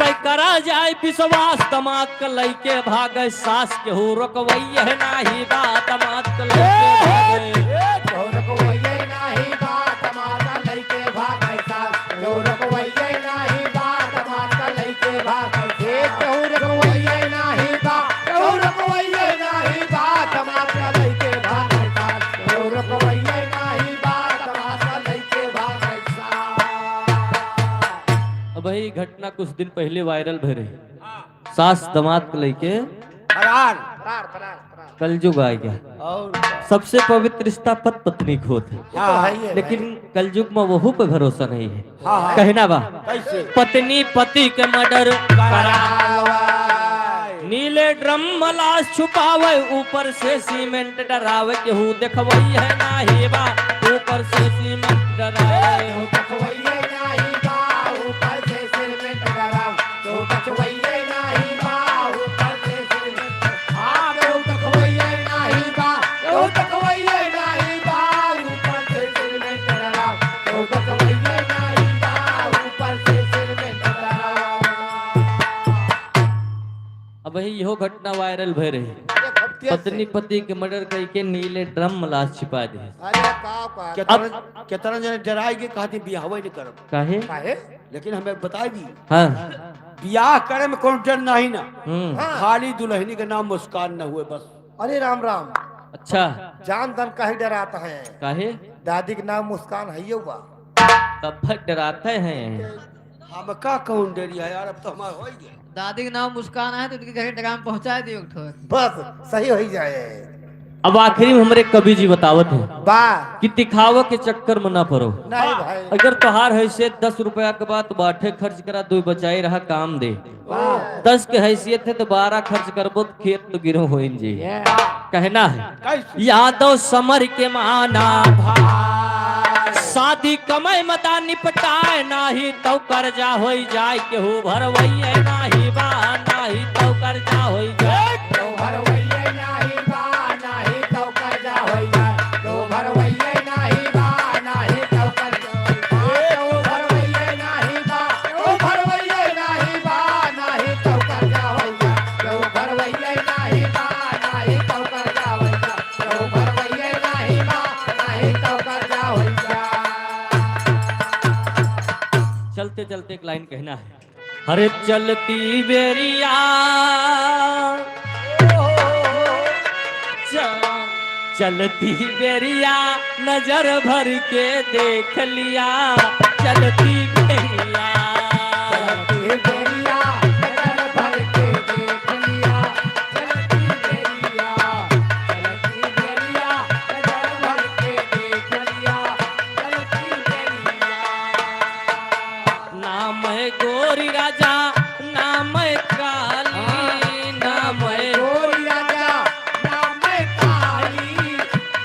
पे करा जाए विश्वास दमाद के लइके भागे सास के हो रोकवई है नाही बा दमाद के लइके भागे नाही बा तमाशा लइके भागै सास यो रखवैये नाही बा तमाशा लइके भागै यो रखवैये नाही बा यो रखवैये नाही बा तमाशा लइके भागै सास यो रखवैये नाही बा तमाशा लइके भागै सास। अब वही घटना कुछ दिन पहले वायरल भय रही सास दमाद के लइके फरार फरार फरार फरार कलयुग आ गया और सबसे पवित्र रिश्ता पति पत्नी को होता है ये तो है ही है लेकिन कलयुग में वहू पे भरोसा नहीं है हाँ, हाँ। कहना बा कैसे पत्नी पति के मर्डर नीले ड्रम लाश छुपावे ऊपर से सीमेंट डरावे केहू देखवई है नाही बा ऊपर से सीमेंट डरावे यो रखवैये नाही बा ऊपर से सिर में टकराव यो रखवैये नाही बा ऊपर से सिर में हाँ यो रखवैये नाही बा यो रखवैये नाही बा ऊपर से सिर में टकराव यो रखवैये नाही बा ऊपर से सिर में टकराव। अब वही यहो घटना वायरल भय रही पत्नी पति के मर्डर करके नीले ड्रम लाश छिपा दे अरे का कितना जने डराई के कहते बियाह नहीं करब काहे काहे लेकिन हमें बताई दी हाँ बियाह करे में कोई डर नहीं ना हाँ खाली दुल्हनी के नाम मुस्कान न हुए बस अरे राम राम अच्छा जान दन काहे डराता है काहे दादी के नाम मुस्कान है बा तब तक डराते हैं हम का कौन डरी है यार अब तो हमारा हो गया दादी का नाम मुस्कान है तो उनके घर ड्राम पहुंचा दियो बस सही हो ही जाए। अब आखिरी में हमारे कवि जी बतावत है बा कि दिखावा के चक्कर में ना पड़ो नहीं भाई अगर तोहार हैसियत 10 रुपया के बाद बाठे खर्च करा 2 बचाई रहा काम दे 10 के हैसियत है तो 12 खर्च करबो तो खेत तो गिरो हो जी कहना है कैसे यादव समर के माना शादी कमाई मता निपटाए नाही तो कर्जा हो जाए केहू भरवैये नाही बा नाही तो कर्जा हो जाए तो भरवैये नाही बा नाही तो कर्जा होई जाए तो भरवैये नाही बा नाही तो कर्जा होई जाए तो भरवैये नाही बा तो भरवैये नाही बा नाही तो कर्जा होई जाए तो भरवैये नाही बा नाही तो कर्जा होई जाए तो भरवैये नाही बा नाही तो कर्जा होई जाए। चलते चलते एक लाइन कहना है अरे चलती बेरिया चलती बेरिया नजर भर के देख लिया चलती बेरिया चलती बेरिया नजर भर के देख लिया चलती बेरिया नजर भर के देख लिया चलती बेरिया। नाम है गोरी राजा नाम है काली नाम है गोरी राजा नाम है काली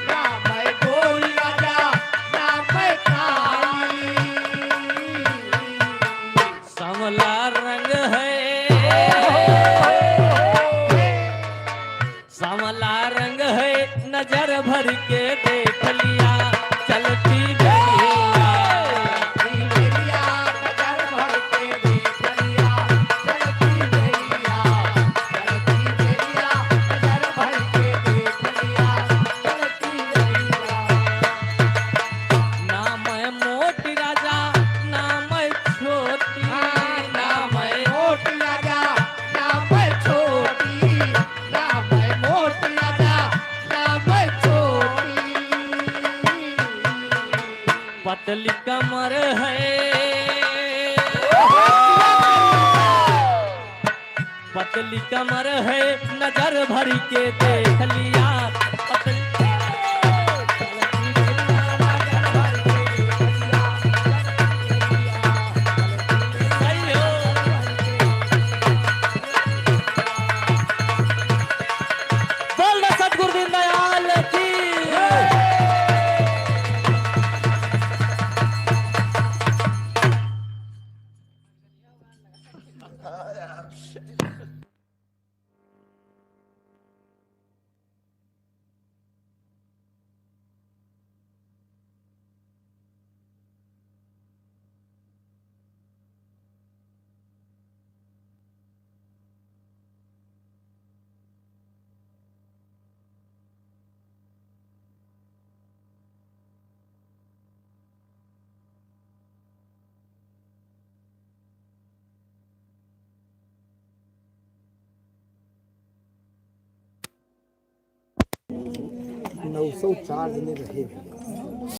नाम है गोरी राजा नाम है काली। सांवला रंग है सांवला रंग है नजर भर के देख लिया चलती बेरिया चलती बेरिया नजर भर के देख लिया चलती बेरिया नजर भर के देख लिया चलती बेरिया। नाम है मोटी राजा नाम है छोटी नाम है मोटी राजा नाम है छोटी नाम है मोटी राजा नाम है छोटी। पतली कमर है पतली कमर है नजर भर के देख लिया पतली सही हो। बोल दो सतगुरु दीनदयाल की नौ सौ चार्ज में रहेगा।